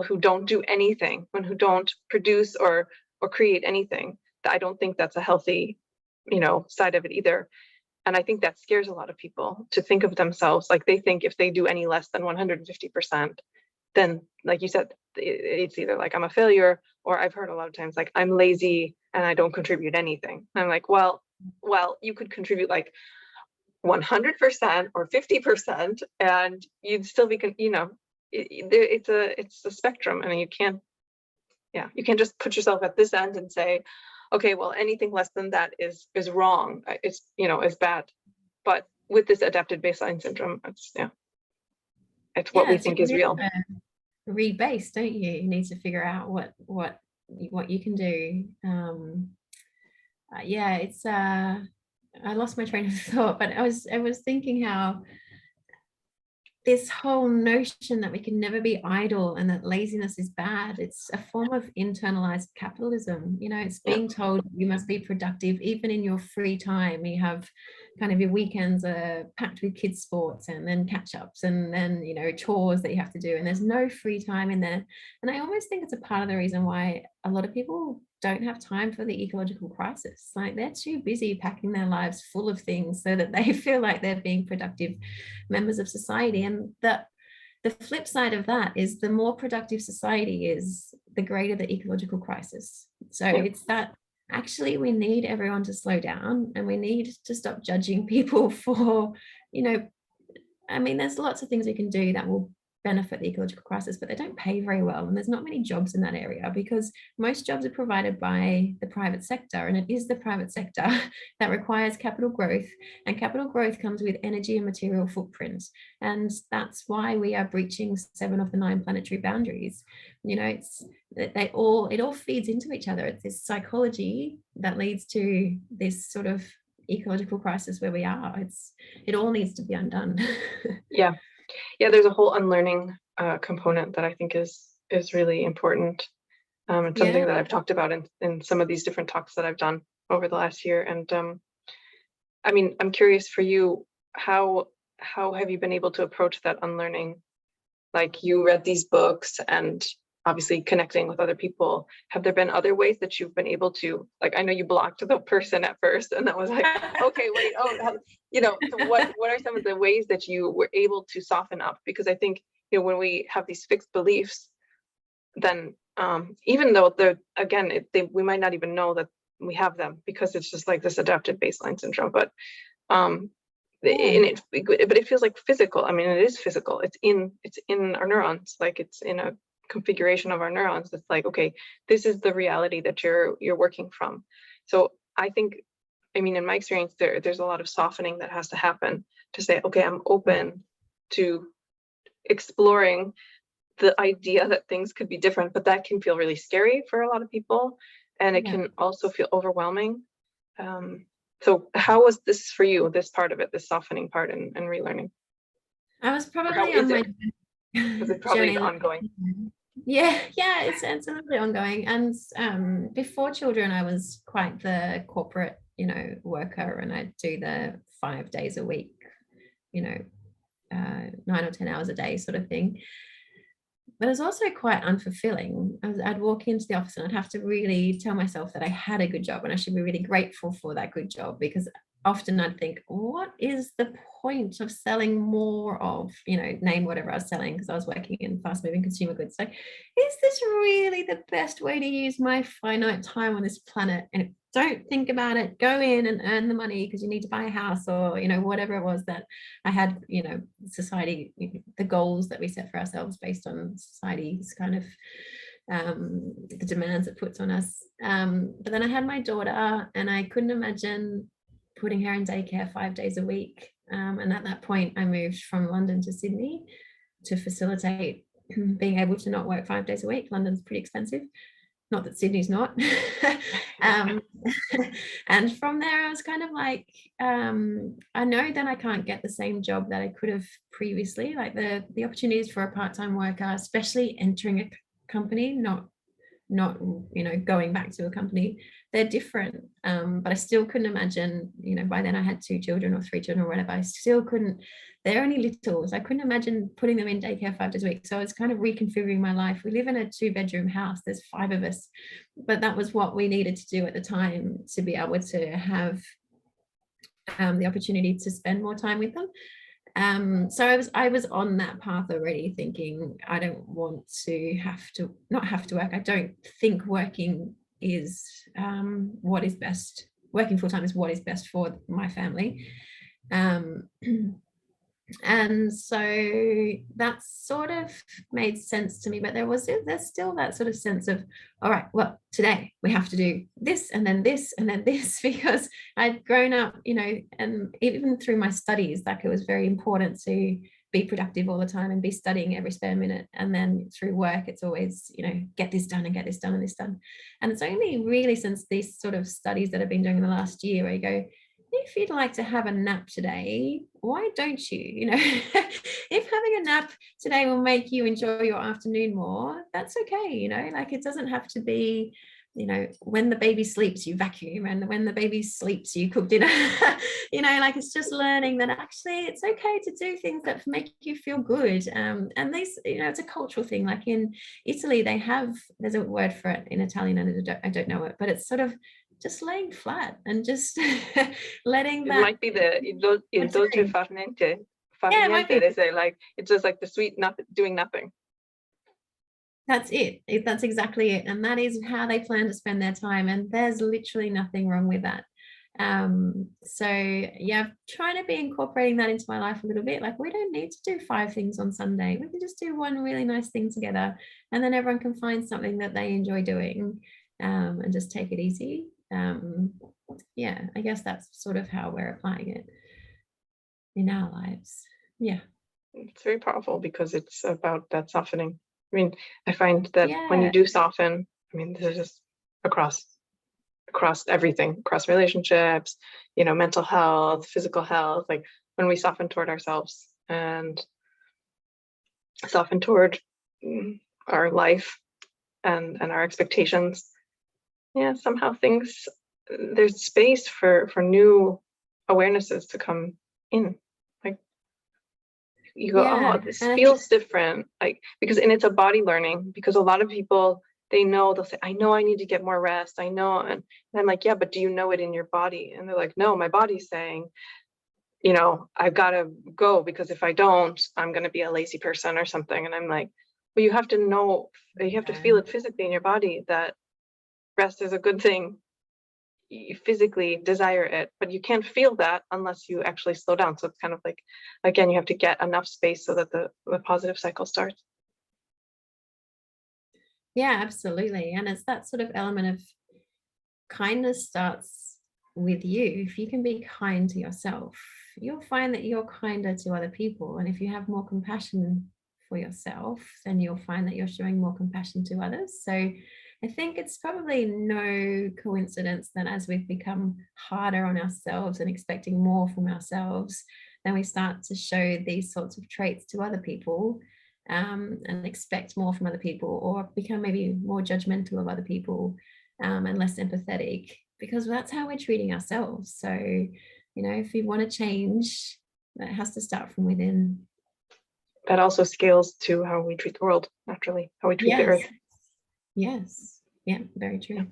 who don't do anything and who don't produce or create anything. I don't think that's a healthy, side of it either. And I think that scares a lot of people to think of themselves like they think if they do any less than 150%, then like you said, it's either like I'm a failure, or I've heard a lot of times like I'm lazy and I don't contribute anything. I'm like, well, you could contribute like 100% or 50%, and you'd still be, it's a spectrum. I mean, you can't just put yourself at this end and say, okay, well, anything less than that is wrong. It's, is bad. But with this adapted baseline syndrome, it's what we think is real. Rebase, don't you? You need to figure out what you can do. It's I lost my train of thought, but I was thinking how this whole notion that we can never be idle and that laziness is bad, it's a form of internalized capitalism. It's being told you must be productive even in your free time. You have kind of your weekends are packed with kids sports and then catch ups and then chores that you have to do, and there's no free time in there. And I almost think it's a part of the reason why a lot of people don't have time for the ecological crisis. Like, they're too busy packing their lives full of things so that they feel like they're being productive members of society. And the flip side of that is the more productive society is, the greater the ecological crisis. So it's that actually we need everyone to slow down, and we need to stop judging people for, I mean, there's lots of things we can do that will benefit the ecological crisis, but they don't pay very well. And there's not many jobs in that area because most jobs are provided by the private sector. And it is the private sector that requires capital growth. And capital growth comes with energy and material footprints. And that's why we are breaching 7 of the 9 planetary boundaries. You know, it all feeds into each other. It's this psychology that leads to this sort of ecological crisis where we are. It all needs to be undone. Yeah, there's a whole unlearning component that I think is really important. It's something that I've talked about in some of these different talks that I've done over the last year. And I mean, I'm curious for you, how have you been able to approach that unlearning? Like, you read these books and obviously connecting with other people. Have there been other ways that you've been able to, like, I know you blocked the person at first and that was like, okay, wait, so what are some of the ways that you were able to soften up? Because I think, when we have these fixed beliefs, then even though we might not even know that we have them because it's just like this adaptive baseline syndrome, but it feels like physical. I mean, it is physical. It's in our neurons, like it's in a configuration of our neurons. It's like, okay, this is the reality that you're working from. So I think, I mean, in my experience, there's a lot of softening that has to happen to say, okay, I'm open to exploring the idea that things could be different, but that can feel really scary for a lot of people, and it can also feel overwhelming. So how was this for you, this part of it, this softening part and relearning? I was probably on my Is it probably ongoing? Yeah, it's absolutely ongoing. And before children, I was quite the corporate, worker, and I'd do the 5 days a week, 9 or 10 hours a day sort of thing. But it was also quite unfulfilling. I'd walk into the office and I'd have to really tell myself that I had a good job and I should be really grateful for that good job, because often I'd think, what is the point of selling more of, name whatever I was selling, because I was working in fast moving consumer goods. So is this really the best way to use my finite time on this planet? And don't think about it, go in and earn the money because you need to buy a house, or whatever it was that I had, society, the goals that we set for ourselves based on society's kind of the demands it puts on us. But then I had my daughter and I couldn't imagine putting her in daycare 5 days a week. And at that point I moved from London to Sydney to facilitate being able to not work 5 days a week. London's pretty expensive. Not that Sydney's not. And from there I was kind of like, I know that I can't get the same job that I could have previously, like the opportunities for a part-time worker, especially entering a company, not going back to a company, they're different. But I still couldn't imagine, by then I had 2 children or 3 children or whatever, I still couldn't, they're only littles, I couldn't imagine putting them in daycare 5 days a week. So I was kind of reconfiguring my life. We live in a 2-bedroom house, there's 5 of us, but that was what we needed to do at the time to be able to have the opportunity to spend more time with them. So I was on that path already, thinking I don't want to not have to work. I don't think working is what is best. Working full time is what is best for my family. And so that sort of made sense to me, but there's still that sort of sense of, all right, well, today we have to do this and then this and then this, because I'd grown up, and even through my studies, like it was very important to be productive all the time and be studying every spare minute. And then through work, it's always, get this done and get this done and this done. And it's only really since these sort of studies that I've been doing in the last year where you go, if you'd like to have a nap today, why don't you? If having a nap today will make you enjoy your afternoon more, that's okay. Like it doesn't have to be, when the baby sleeps, you vacuum, and when the baby sleeps, you cook dinner. Like it's just learning that actually it's okay to do things that make you feel good. And these, it's a cultural thing. Like in Italy, there's a word for it in Italian, and I don't know it, but it's sort of just laying flat and just letting that. It might be il dolce far niente. Yeah, it might be. They say, like, it's just like the sweet doing nothing. That's it. That's exactly it. And that is how they plan to spend their time. And there's literally nothing wrong with that. So yeah, I'm trying to be incorporating that into my life a little bit. Like, we don't need to do 5 things on Sunday. We can just do one really nice thing together, and then everyone can find something that they enjoy doing, and just take it easy. Yeah, I guess that's sort of how we're applying it in our lives. Yeah. It's very powerful because it's about that softening. I mean, I find that when you Yeah. do soften, I mean, this is just across everything, across relationships, mental health, physical health, like when we soften toward ourselves and soften toward our life and our expectations, yeah, somehow there's space for new awarenesses to come in. Like, you go, oh, Yeah. this And I think, feels different, like, because, and it's a body learning, because a lot of people, they'll say, I know I need to get more rest, I know, and I'm like, yeah, but do you know it in your body? And they're like, no, my body's saying, I've got to go, because if I don't, I'm going to be a lazy person or something. And I'm like, well, you have to know, you have to feel it physically in your body that rest is a good thing. You physically desire it, but you can't feel that unless you actually slow down. So it's kind of like, again, you have to get enough space so that the positive cycle starts. yeah, absolutely. And it's that sort of element of kindness starts with you. If you can be kind to yourself, you'll find that you're kinder to other people. And if you have more compassion for yourself, then you'll find that you're showing more compassion to others. So I think it's probably no coincidence that as we've become harder on ourselves and expecting more from ourselves, then we start to show these sorts of traits to other people, and expect more from other people, or become maybe more judgmental of other people, and less empathetic, because that's how we're treating ourselves. So, if you want to change, that has to start from within. That also scales to how we treat the world, naturally, how we treat the Yes. earth. Yes. Yeah, very true.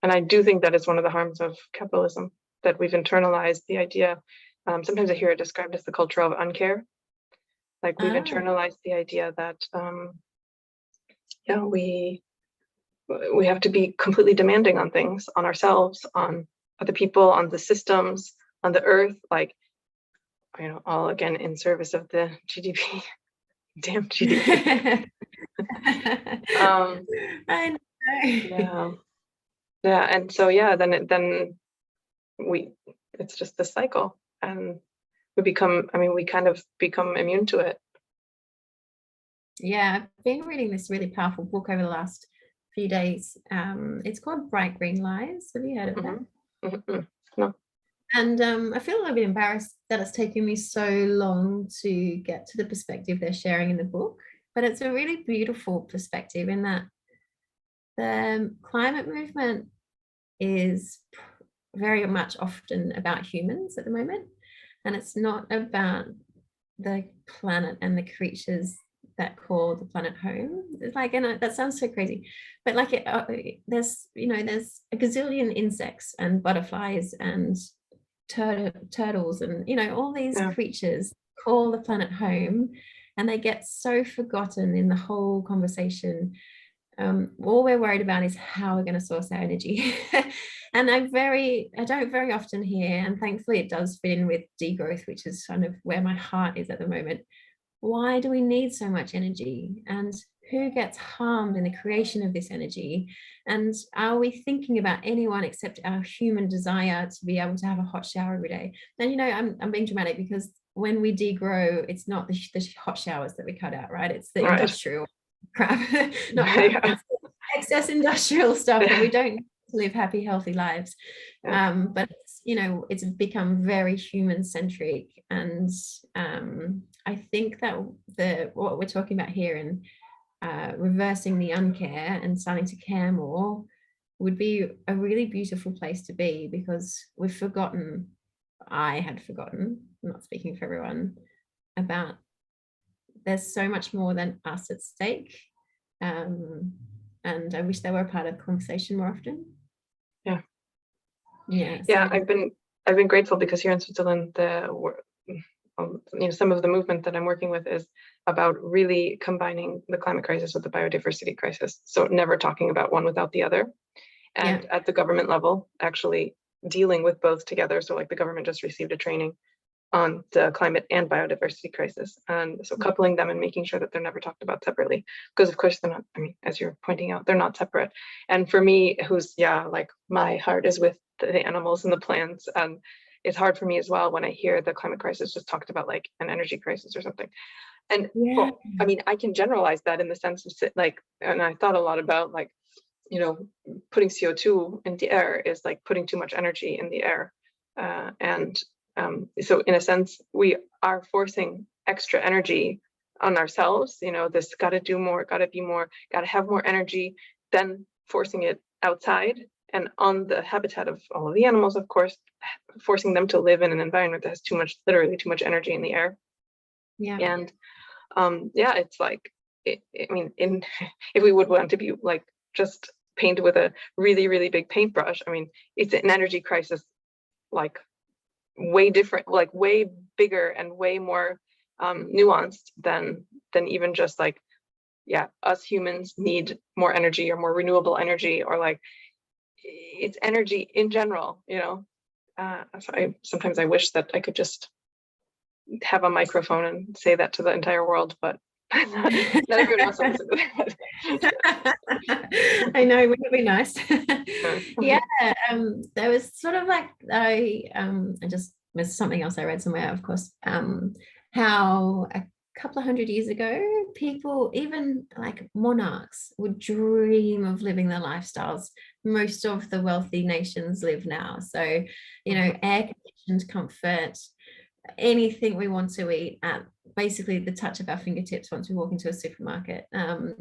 And I do think that is one of the harms of capitalism, that we've internalized the idea. Sometimes I hear it described as the culture of uncare. Like, we've internalized the idea that, we have to be completely demanding on things, on ourselves, on other people, on the systems, on the earth, like, all again in service of the GDP. Damn GDP. I know. Yeah. Yeah. And so, yeah, then it's just the cycle, and we kind of become immune to it. Yeah, I've been reading this really powerful book over the last few days. It's called Bright Green Lies. Have you heard of that? Mm-hmm. No. And I feel a little bit embarrassed that it's taken me so long to get to the perspective they're sharing in the book. But it's a really beautiful perspective, in that the climate movement is very much often about humans at the moment. And it's not about the planet and the creatures that call the planet home. It's like, and that sounds so crazy, but like there's a gazillion insects and butterflies and turtles and all these creatures call the planet home, and they get so forgotten in the whole conversation. All we're worried about is how we're going to source our energy. And I don't very often hear, and thankfully it does fit in with degrowth, which is kind of where my heart is at the moment. Why do we need so much energy? And who gets harmed in the creation of this energy? And are we thinking about anyone except our human desire to be able to have a hot shower every day? And I'm being dramatic, because when we degrow, it's not the hot showers that we cut out, right? It's the industrial crap, not crap, it's excess industrial stuff that we don't live happy, healthy lives. But it's become very human centric. And I think that what we're talking about here, in reversing the uncare and starting to care more, would be a really beautiful place to be, because I had forgotten, I'm not speaking for everyone, about there's so much more than us at stake. And I wish they were a part of the conversation more often. I've been grateful, because here in Switzerland, some of the movement that I'm working with is about really combining the climate crisis with the biodiversity crisis. So never talking about one without the other. And at the government level, actually dealing with both together. So like the government just received a training on the climate and biodiversity crisis, and so coupling them and making sure that they're never talked about separately, because of course they're not. I mean, as you're pointing out, they're not separate. And for me, who's like my heart is with the animals and the plants, and it's hard for me as well when I hear the climate crisis just talked about like an energy crisis or something. And well, I mean, I can generalize that in the sense of like, and I thought a lot about like, putting CO2 in the air is like putting too much energy in the air. So in a sense, we are forcing extra energy on ourselves, this got to do more, got to be more, got to have more energy, then forcing it outside and on the habitat of all of the animals, of course, forcing them to live in an environment that has literally too much energy in the air. Yeah. And it's like, I mean, if we would want to be like just paint with a really, really big paintbrush, I mean, it's an energy crisis, like way different, like way bigger and way more nuanced than even just like, us humans need more energy or more renewable energy, or like it's energy in general, So sometimes I wish that I could just have a microphone and say that to the entire world, but not everyone wants to listen to that. I know, wouldn't it be nice? There was sort of like I just there's something else I read somewhere, of course, how a couple of 100 years ago, people, even like monarchs, would dream of living the lifestyles most of the wealthy nations live now. So, air conditioned comfort, anything we want to eat at basically the touch of our fingertips once we walk into a supermarket. Our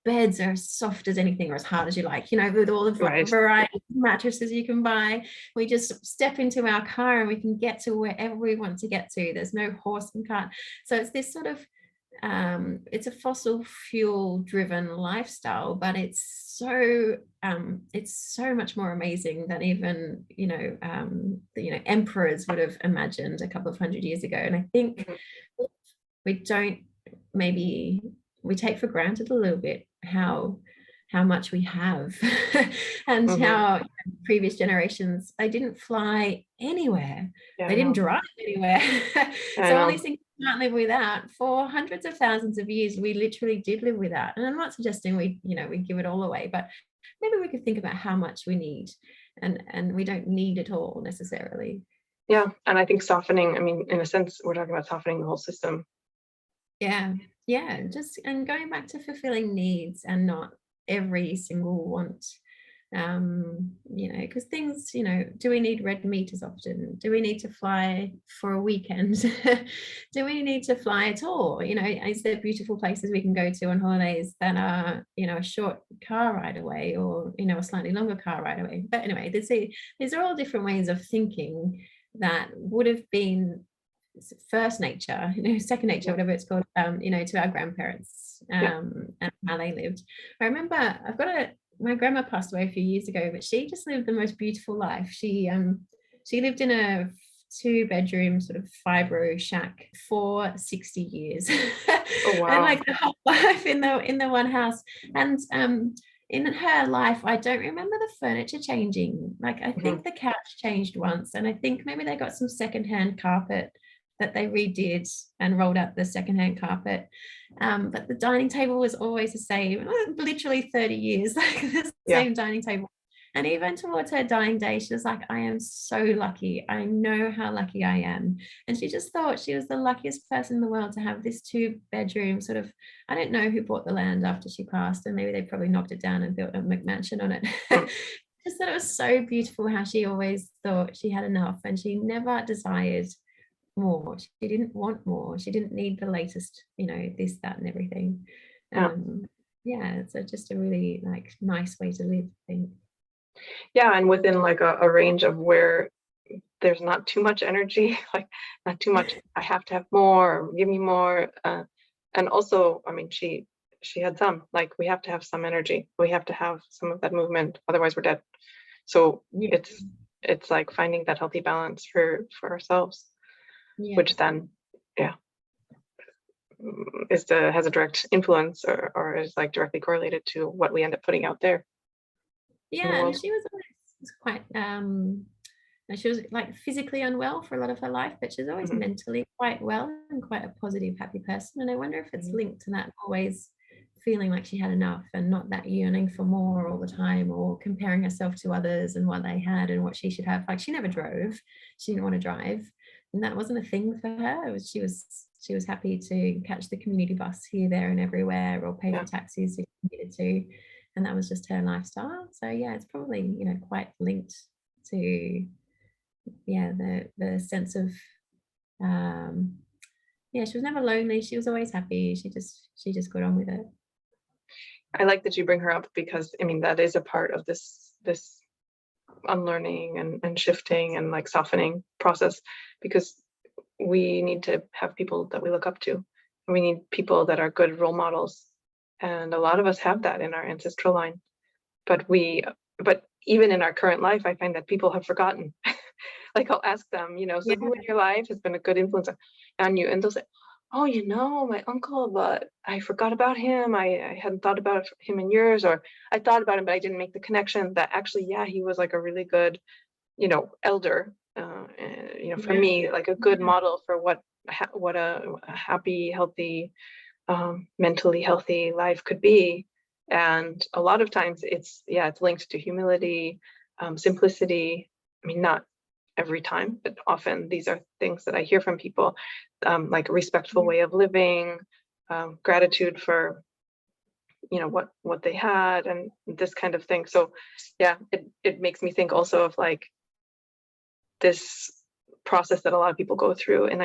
beds are as soft as anything or as hard as you like, with all the variety of mattresses you can buy. We just step into our car and we can get to wherever we want to get to. There's no horse and cart. So it's this sort of it's a fossil fuel driven lifestyle, but it's so much more amazing than even emperors would have imagined a couple of 100 years ago. And I think we take for granted a little bit how much we have and how previous generations, they didn't fly anywhere, they didn't drive anywhere. So all these things we can't live without. For hundreds of thousands of years we literally did live without. And I'm not suggesting we give it all away, but maybe we could think about how much we need, and we don't need it all necessarily. And I think softening, I mean, in a sense we're talking about softening the whole system. Just and going back to fulfilling needs and not every single want, because things, do we need red meat as often? Do we need to fly for a weekend? Do we need to fly at all? Is there beautiful places we can go to on holidays that are, a short car ride away, or a slightly longer car ride away? But anyway, these are all different ways of thinking that would have been first nature, second nature, whatever it's called, to our grandparents, and how they lived. I remember my grandma passed away a few years ago, but she just lived the most beautiful life. She lived in a 2-bedroom sort of fibro shack for 60 years. Oh, wow. And like the whole life in the one house. And in her life, I don't remember the furniture changing. Like I think the couch changed once, and I think maybe they got some secondhand carpet that they redid and rolled out the secondhand carpet. But the dining table was always the same, literally 30 years, like the same dining table. And even towards her dying day, she was like, I am so lucky. I know how lucky I am. And she just thought she was the luckiest person in the world to have this 2-bedroom sort of, I don't know who bought the land after she passed, and maybe they probably knocked it down and built a McMansion on it. Just thought it was so beautiful how she always thought she had enough, and she never desired more. She didn't want more. She didn't need the latest, this, that, and everything. So just a really like nice way to live, I think. And within like a range of where there's not too much energy, like not too much, I have to have more, give me more. And also, I mean, she had some, like, we have to have some energy, we have to have some of that movement, otherwise we're dead. So it's like finding that healthy balance for ourselves, which then has a direct influence or is like directly correlated to what we end up putting out there. And she was always was quite she was like physically unwell for a lot of her life, but she's always mentally quite well and quite a positive, happy person. And I wonder if it's linked to that always feeling like she had enough and not that yearning for more all the time, or comparing herself to others and what they had and what she should have. Like, she never drove, she didn't want to drive, and that wasn't a thing for her. She was happy to catch the community bus here, there and everywhere, or pay for taxis if she needed to, and that was just her lifestyle. So yeah, it's probably, you know, quite linked to the sense of she was never lonely, she was always happy, she just got on with it. I like that you bring her up, because I mean, that is a part of this unlearning and shifting and like softening process, because we need to have people that we look up to. We need people that are good role models, and a lot of us have that in our ancestral line, but even in our current life, I find that people have forgotten. Like, I'll ask them, you know, so who in your life has been a good influence on you? And they'll say, oh, you know, my uncle, but I forgot about him. I hadn't thought about him in years, or I thought about him, but I didn't make the connection that actually, yeah, he was like a really good, you know, elder, you know, for me, like a good model for what a happy, healthy, mentally healthy life could be. And a lot of times it's linked to humility, simplicity. I mean, not every time, but often these are things that I hear from people, like a respectful way of living, gratitude for, you know, what they had, and this kind of thing. So yeah, it makes me think also of like this process that a lot of people go through in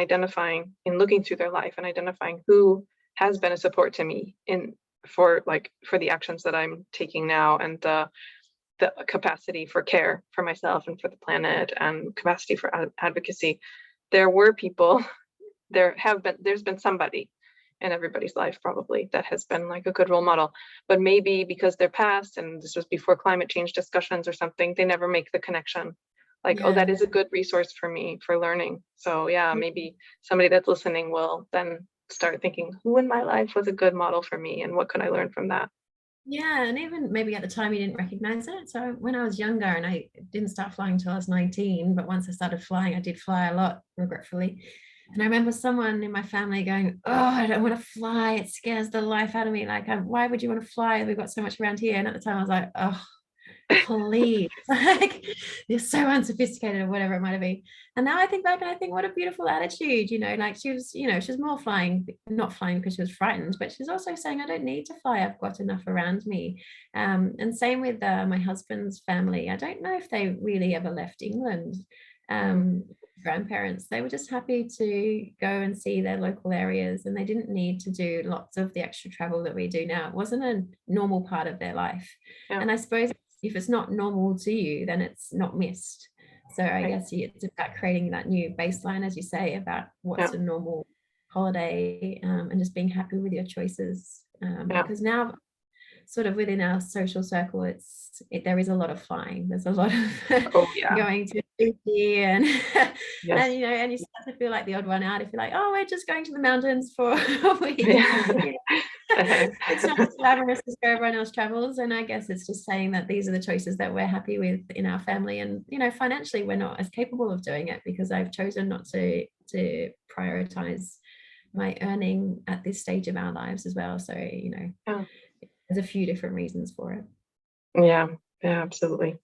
looking through their life and identifying who has been a support to me for the actions that I'm taking now, and the capacity for care for myself and for the planet, and capacity for advocacy. There were people, there's been somebody in everybody's life probably that has been like a good role model, but maybe because they're past, and this was before climate change discussions or something, they never make the connection. Like, oh, that is a good resource for me for learning. So yeah, maybe somebody that's listening will then start thinking, who in my life was a good model for me, and what could I learn from that? Yeah, and even maybe at the time you didn't recognize it. So when I was younger, and I didn't start flying until I was 19, but once I started flying, I did fly a lot, regretfully. And I remember someone in my family going, oh, I don't want to fly, it scares the life out of me. Like, why would you want to fly? We've got so much around here. And at the time I was like, oh, please, like, you're so unsophisticated, or whatever it might have been. And now I think back and I think, what a beautiful attitude, you know, like she was more not flying because she was frightened, but she's also saying, I don't need to fly, I've got enough around me. And same with my husband's family. I don't know if they really ever left England. Grandparents, they were just happy to go and see their local areas, and they didn't need to do lots of the extra travel that we do now. It wasn't a normal part of their life. And I suppose if it's not normal to you, then it's not missed. So I guess it's about creating that new baseline, as you say, about what's a normal holiday, and just being happy with your choices. Because now, sort of within our social circle, there is a lot of flying. There's a lot of going to Fiji and and you know, and you start to feel like the odd one out if you're like, oh, we're just going to the mountains for a week. It's not as glamorous as where everyone else travels. And I guess it's just saying that these are the choices that we're happy with in our family, and you know, financially we're not as capable of doing it because I've chosen not to prioritize my earning at this stage of our lives as well. So you know, there's a few different reasons for it. Yeah, absolutely.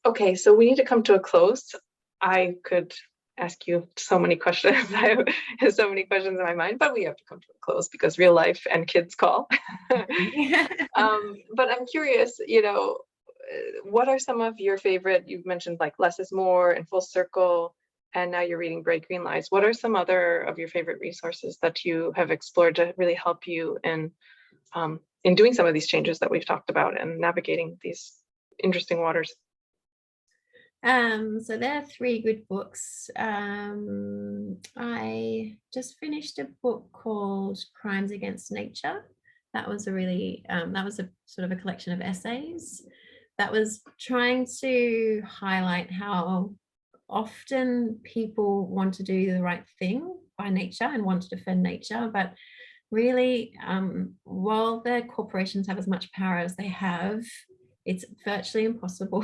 Okay, so we need to come to a close. I could ask you so many questions. I have so many questions in my mind, but we have to come to a close because real life and kids call. But I'm curious, you know, what are some of your favorite, you've mentioned like Less is More and Full Circle, and now you're reading Bright Green Lights. What are some other of your favorite resources that you have explored to really help you in doing some of these changes that we've talked about and navigating these interesting waters? So there are 3 good books. I just finished a book called Crimes Against Nature. That was that was a sort of a collection of essays that was trying to highlight how often people want to do the right thing by nature and want to defend nature, but really, while the corporations have as much power as they have, it's virtually impossible.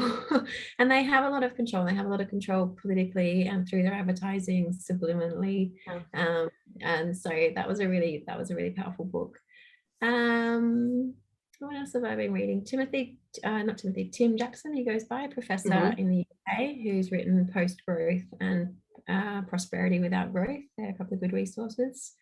And they have a lot of control. They have a lot of control politically and through their advertising subliminally. And so that was a really powerful book. What else have I been reading? Tim Jackson, he goes by, a professor in the UK, who's written Post-Growth and Prosperity Without Growth. They're a couple of good resources.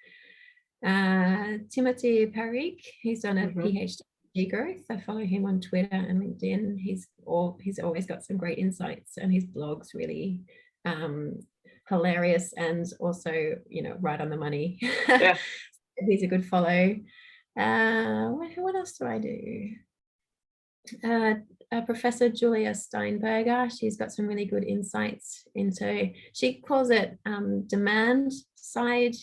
Timothy Parikh, he's done a PhD in Degrowth. I follow him on Twitter and LinkedIn. He's always got some great insights, and his blog's really hilarious and also, right on the money. Yeah. He's a good follow. What else do I do? Professor Julia Steinberger, she's got some really good insights into, she calls it demand side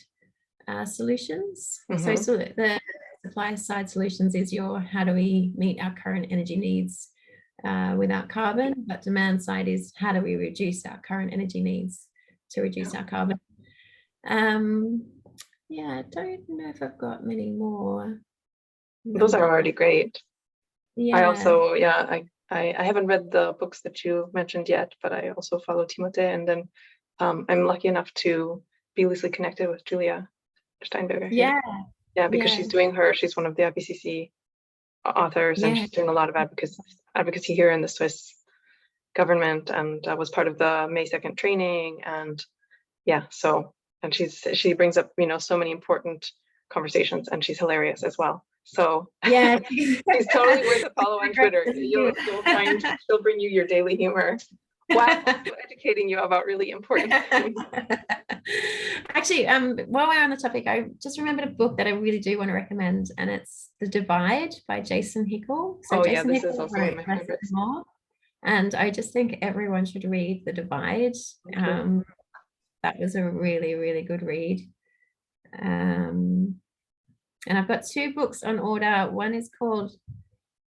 solutions. So the supply side solutions is how do we meet our current energy needs without carbon, but demand side is how do we reduce our current energy needs to reduce our carbon. I don't know if I've got many more. Those are already great. Yeah. I also, I haven't read the books that you mentioned yet, but I also follow Timothy, and then I'm lucky enough to be loosely connected with Julia Steinberger. Yeah, because she's one of the IPCC authors, and she's doing a lot of advocacy here in the Swiss government, and was part of the May 2nd training, and and she brings up so many important conversations, and she's hilarious as well. So she's totally worth a follow on Twitter. You'll find she'll bring you your daily humor while also educating you about really important things. Actually, while we're on the topic, I just remembered a book that I really do want to recommend, and it's The Divide by Jason Hickel. Jason this Hickel is also one of my favorites. And I just think everyone should read The Divide. That was a really, really good read. And I've got 2 books on order. One is called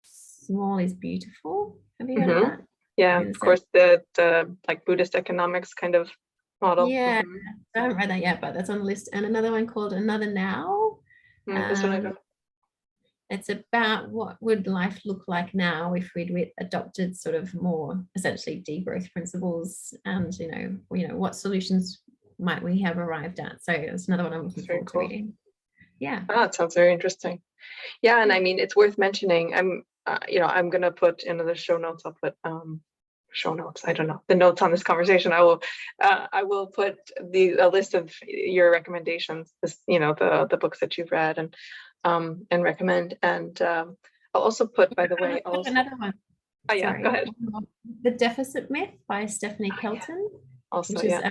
Small is Beautiful. Have you heard of that? Yeah, of course, the like Buddhist economics kind of model. Yeah, I haven't read that yet, but that's on the list. And another one called Another Now. This one I don't. It's about what would life look like now if we'd adopted sort of more essentially degrowth principles, and what solutions might we have arrived at. So it's another one I'm looking forward to reading. Yeah. It sounds very interesting. Yeah, and I mean, it's worth mentioning. I'm gonna put in the show notes. I'll put show notes. I don't know the notes on this conversation. I will put a list of your recommendations. The books that you've read and recommend. And I'll also put, by the way, another one. Oh yeah, go ahead. The Deficit Myth by Stephanie Kelton. Also, which is,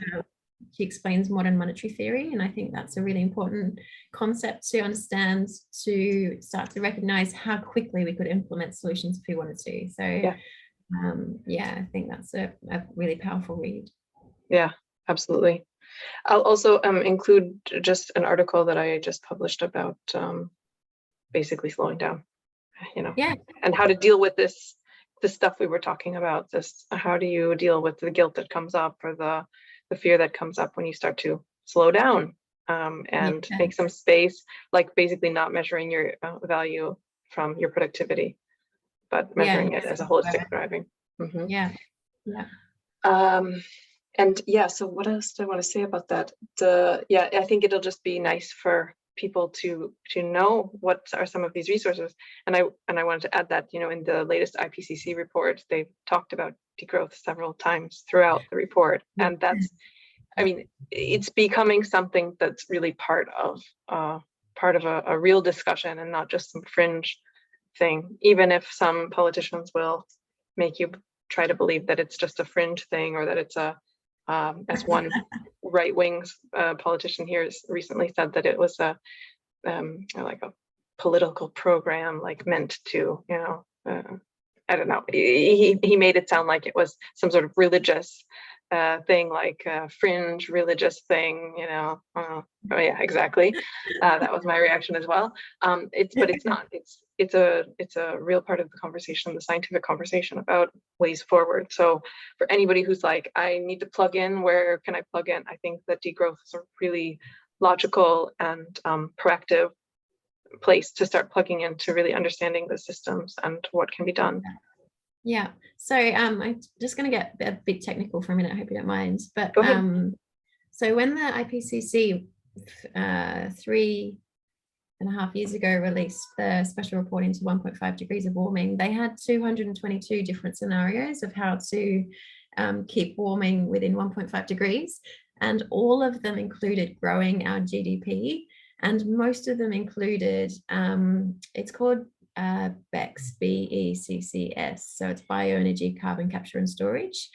she explains modern monetary theory, and I think that's a really important concept to understand, to start to recognize how quickly we could implement solutions if we wanted to. So I think that's a really powerful read. Yeah, absolutely. I'll also include just an article that I just published about basically slowing down, and how to deal with this stuff we were talking about. How do you deal with the guilt that comes up, or the fear that comes up when you start to slow down and make some space, like basically not measuring your value from your productivity, but measuring it as a holistic thriving. So what else do I want to say about that? I think it'll just be nice for people to know what are some of these resources. And I wanted to add that, in the latest IPCC report, they've talked about degrowth several times throughout the report. And it's becoming something that's really part of a real discussion, and not just some fringe thing, even if some politicians will make you try to believe that it's just a fringe thing, or that it's as one right-wing politician here has recently said, that it was like a political program, like meant to, I don't know. He made it sound like it was some sort of religious thing, like a fringe religious thing, oh yeah, exactly. That was my reaction as well. But it's not. It's a real part of the conversation, the scientific conversation about ways forward. So for anybody who's like, I need to plug in, where can I plug in? I think that degrowth is a really logical and proactive place to start plugging into really understanding the systems and what can be done. Yeah. So I'm just going to get a bit technical for a minute. I hope you don't mind. But Go ahead. so when the IPCC 3.5 years ago released the special report into 1.5 degrees of warming, they had 222 different scenarios of how to keep warming within 1.5 degrees. And all of them included growing our GDP. And most of them included, it's called BECCS, BECCS. So it's bioenergy, carbon capture and storage.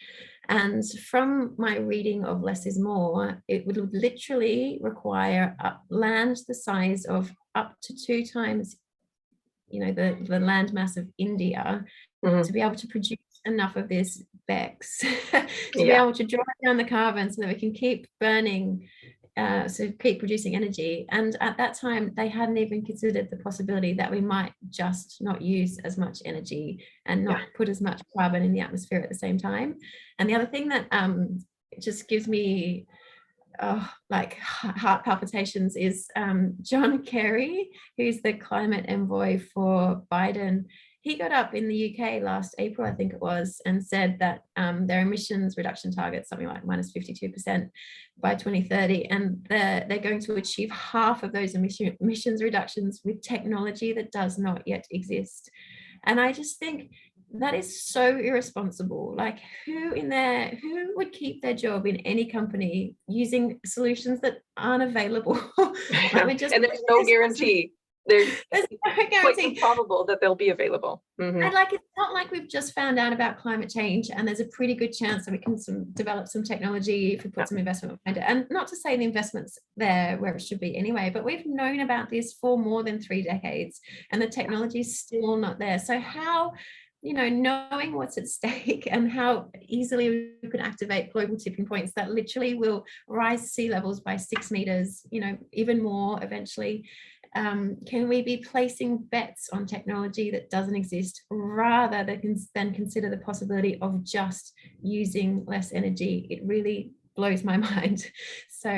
And from my reading of Less is More, it would literally require land the size of up to 2 times, the land mass of India to be able to produce enough of this BECCS to be able to draw down the carbon so that we can keep burning, so keep producing energy. And at that time, they hadn't even considered the possibility that we might just not use as much energy and not put as much carbon in the atmosphere at the same time. And the other thing that just gives me like heart palpitations is John Kerry, who's the climate envoy for Biden. He got up in the UK last April, I think it was, and said that their emissions reduction target, something like minus 52% by 2030, and they're going to achieve half of those emissions reductions with technology that does not yet exist. And I just think that is so irresponsible. Like, who would keep their job in any company using solutions that aren't available? Like, and there's no guarantee. There's no guarantee. Quite improbable that they'll be available. And like, it's not like we've just found out about climate change and there's a pretty good chance that we can develop some technology if we put some investment behind it. And not to say the investment's there where it should be anyway, but we've known about this for more than 3 decades and the technology is still not there. So how, knowing what's at stake and how easily we can activate global tipping points that literally will rise sea levels by 6 meters, even more eventually, can we be placing bets on technology that doesn't exist rather than consider the possibility of just using less energy? It really blows my mind. So,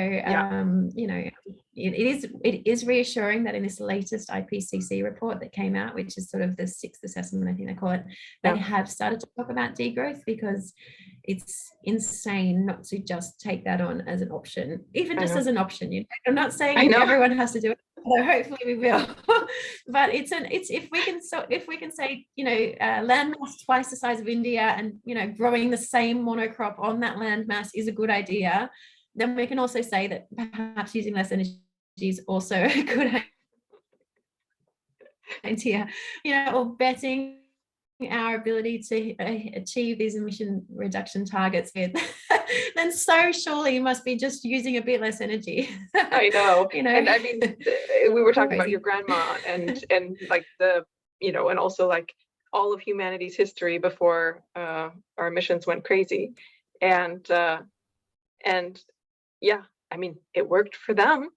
it is reassuring that in this latest IPCC report that came out, which is sort of the 6th assessment, I think they call it, they have started to talk about degrowth, because it's insane not to just take that on as an option, even just as an option. I'm not saying everyone has to do it. So hopefully we will, but if we can say, land mass twice the size of India and, growing the same monocrop on that land mass is a good idea, then we can also say that perhaps using less energy is also a good idea, or betting our ability to achieve these emission reduction targets with, then so surely you must be just using a bit less energy. I know. And I mean, we were talking about your grandma and like and also like all of humanity's history before our emissions went crazy. And yeah, I mean, it worked for them.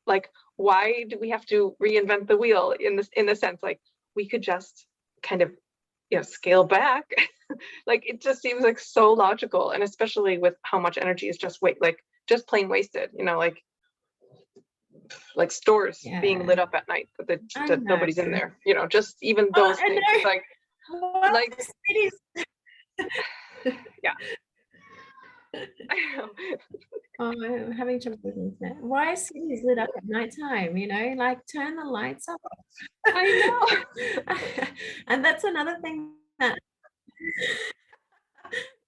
Like, why do we have to reinvent the wheel in the sense, like, we could just kind of scale back? Like, it just seems like so logical, and especially with how much energy is just plain wasted, like stores being lit up at night that nobody's in there, just even those things. Like it is. Yeah. I know. I'm having trouble with internet. Why are cities lit up at nighttime? Like, turn the lights off. I know. And that's another thing that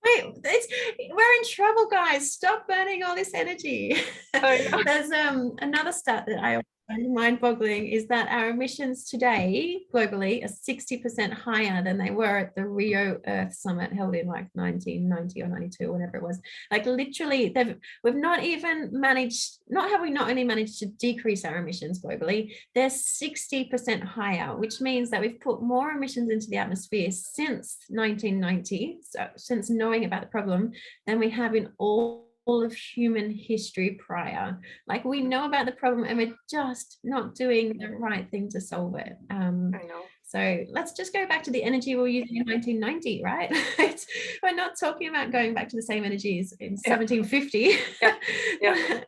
we're in trouble, guys. Stop burning all this energy. There's another stat that I find mind-boggling, is that our emissions today globally are 60% higher than they were at the Rio Earth Summit held in like 1990 or 92 or whatever it was. Like, literally, we've not only managed to decrease our emissions globally, they're 60% higher, which means that we've put more emissions into the atmosphere since 1990, so since knowing about the problem, than we have in all of human history prior. Like, we know about the problem and we're just not doing the right thing to solve it. I know. So let's just go back to the energy we were using in 1990, right? We're not talking about going back to the same energies in 1750.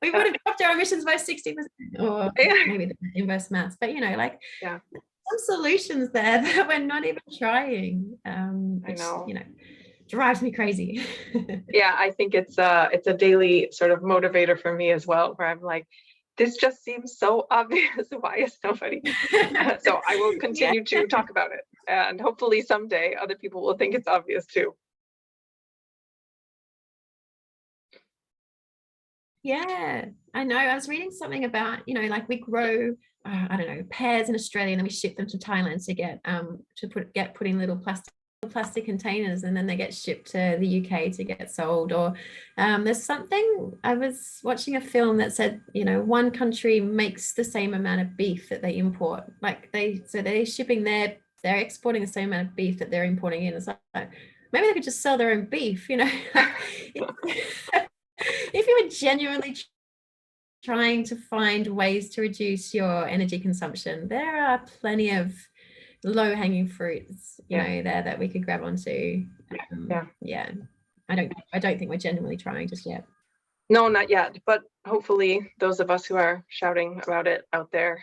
We would have dropped our emissions by 60%, or maybe the inverse maths, but some solutions there that we're not even trying, which, you know, drives me crazy. Yeah, I think it's a daily sort of motivator for me as well, where I'm like, this just seems so obvious. Why is nobody? So I will continue to talk about it, and hopefully someday other people will think it's obvious too. Yeah, I know. I was reading something about, you know, like we grow, I don't know, pears in Australia, and then we ship them to Thailand to get put in little plastic containers, and then they get shipped to the UK to get sold. Or there's something, I was watching a film that said, you know, one country makes the same amount of beef that they import. Like they're shipping they're exporting the same amount of beef that they're importing in. It's like, maybe they could just sell their own beef, you know. If you were genuinely trying to find ways to reduce your energy consumption, there are plenty of low-hanging fruits, you know, there that we could grab onto. Yeah. I don't think we're genuinely trying just yet. No, not yet, but hopefully those of us who are shouting about it out there,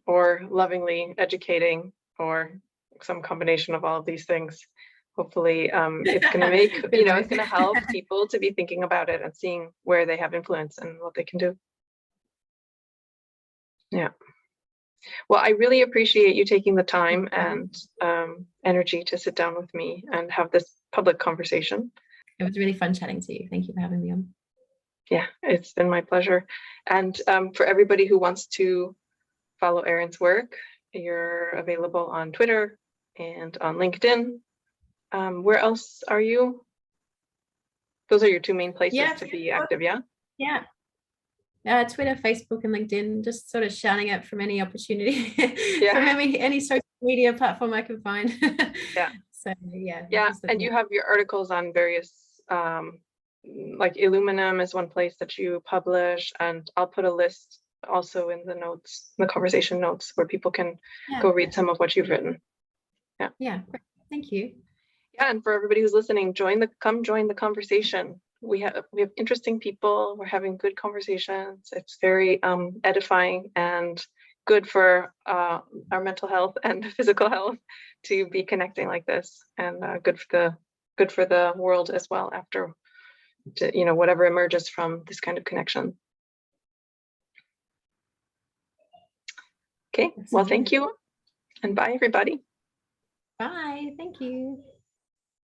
or lovingly educating, or some combination of all of these things, hopefully it's going to make, you know, it's going to help people to be thinking about it and seeing where they have influence and what they can do. Yeah. Well, I really appreciate you taking the time and energy to sit down with me and have this public conversation. It was really fun chatting to you. Thank you for having me on. Yeah, it's been my pleasure. And for everybody who wants to follow Erin's work, you're available on Twitter and on LinkedIn. Where else are you? Those are your two main places to be active, yeah? Yeah. Twitter, Facebook, and LinkedIn, just sort of shouting out from any opportunity, from any social media platform I can find. Yeah. So yeah. Yeah, and you have your articles on various, like Illuminum is one place that you publish, and I'll put a list also in the notes, the conversation notes, where people can go read some of what you've written. Yeah. Yeah. Thank you. Yeah, and for everybody who's listening, come join the conversation. We have interesting people. We're having good conversations. It's very edifying and good for our mental health and physical health to be connecting like this, and good for the world as well after, you know, whatever emerges from this kind of connection. Okay, well, thank you, and bye everybody. Bye. Thank you.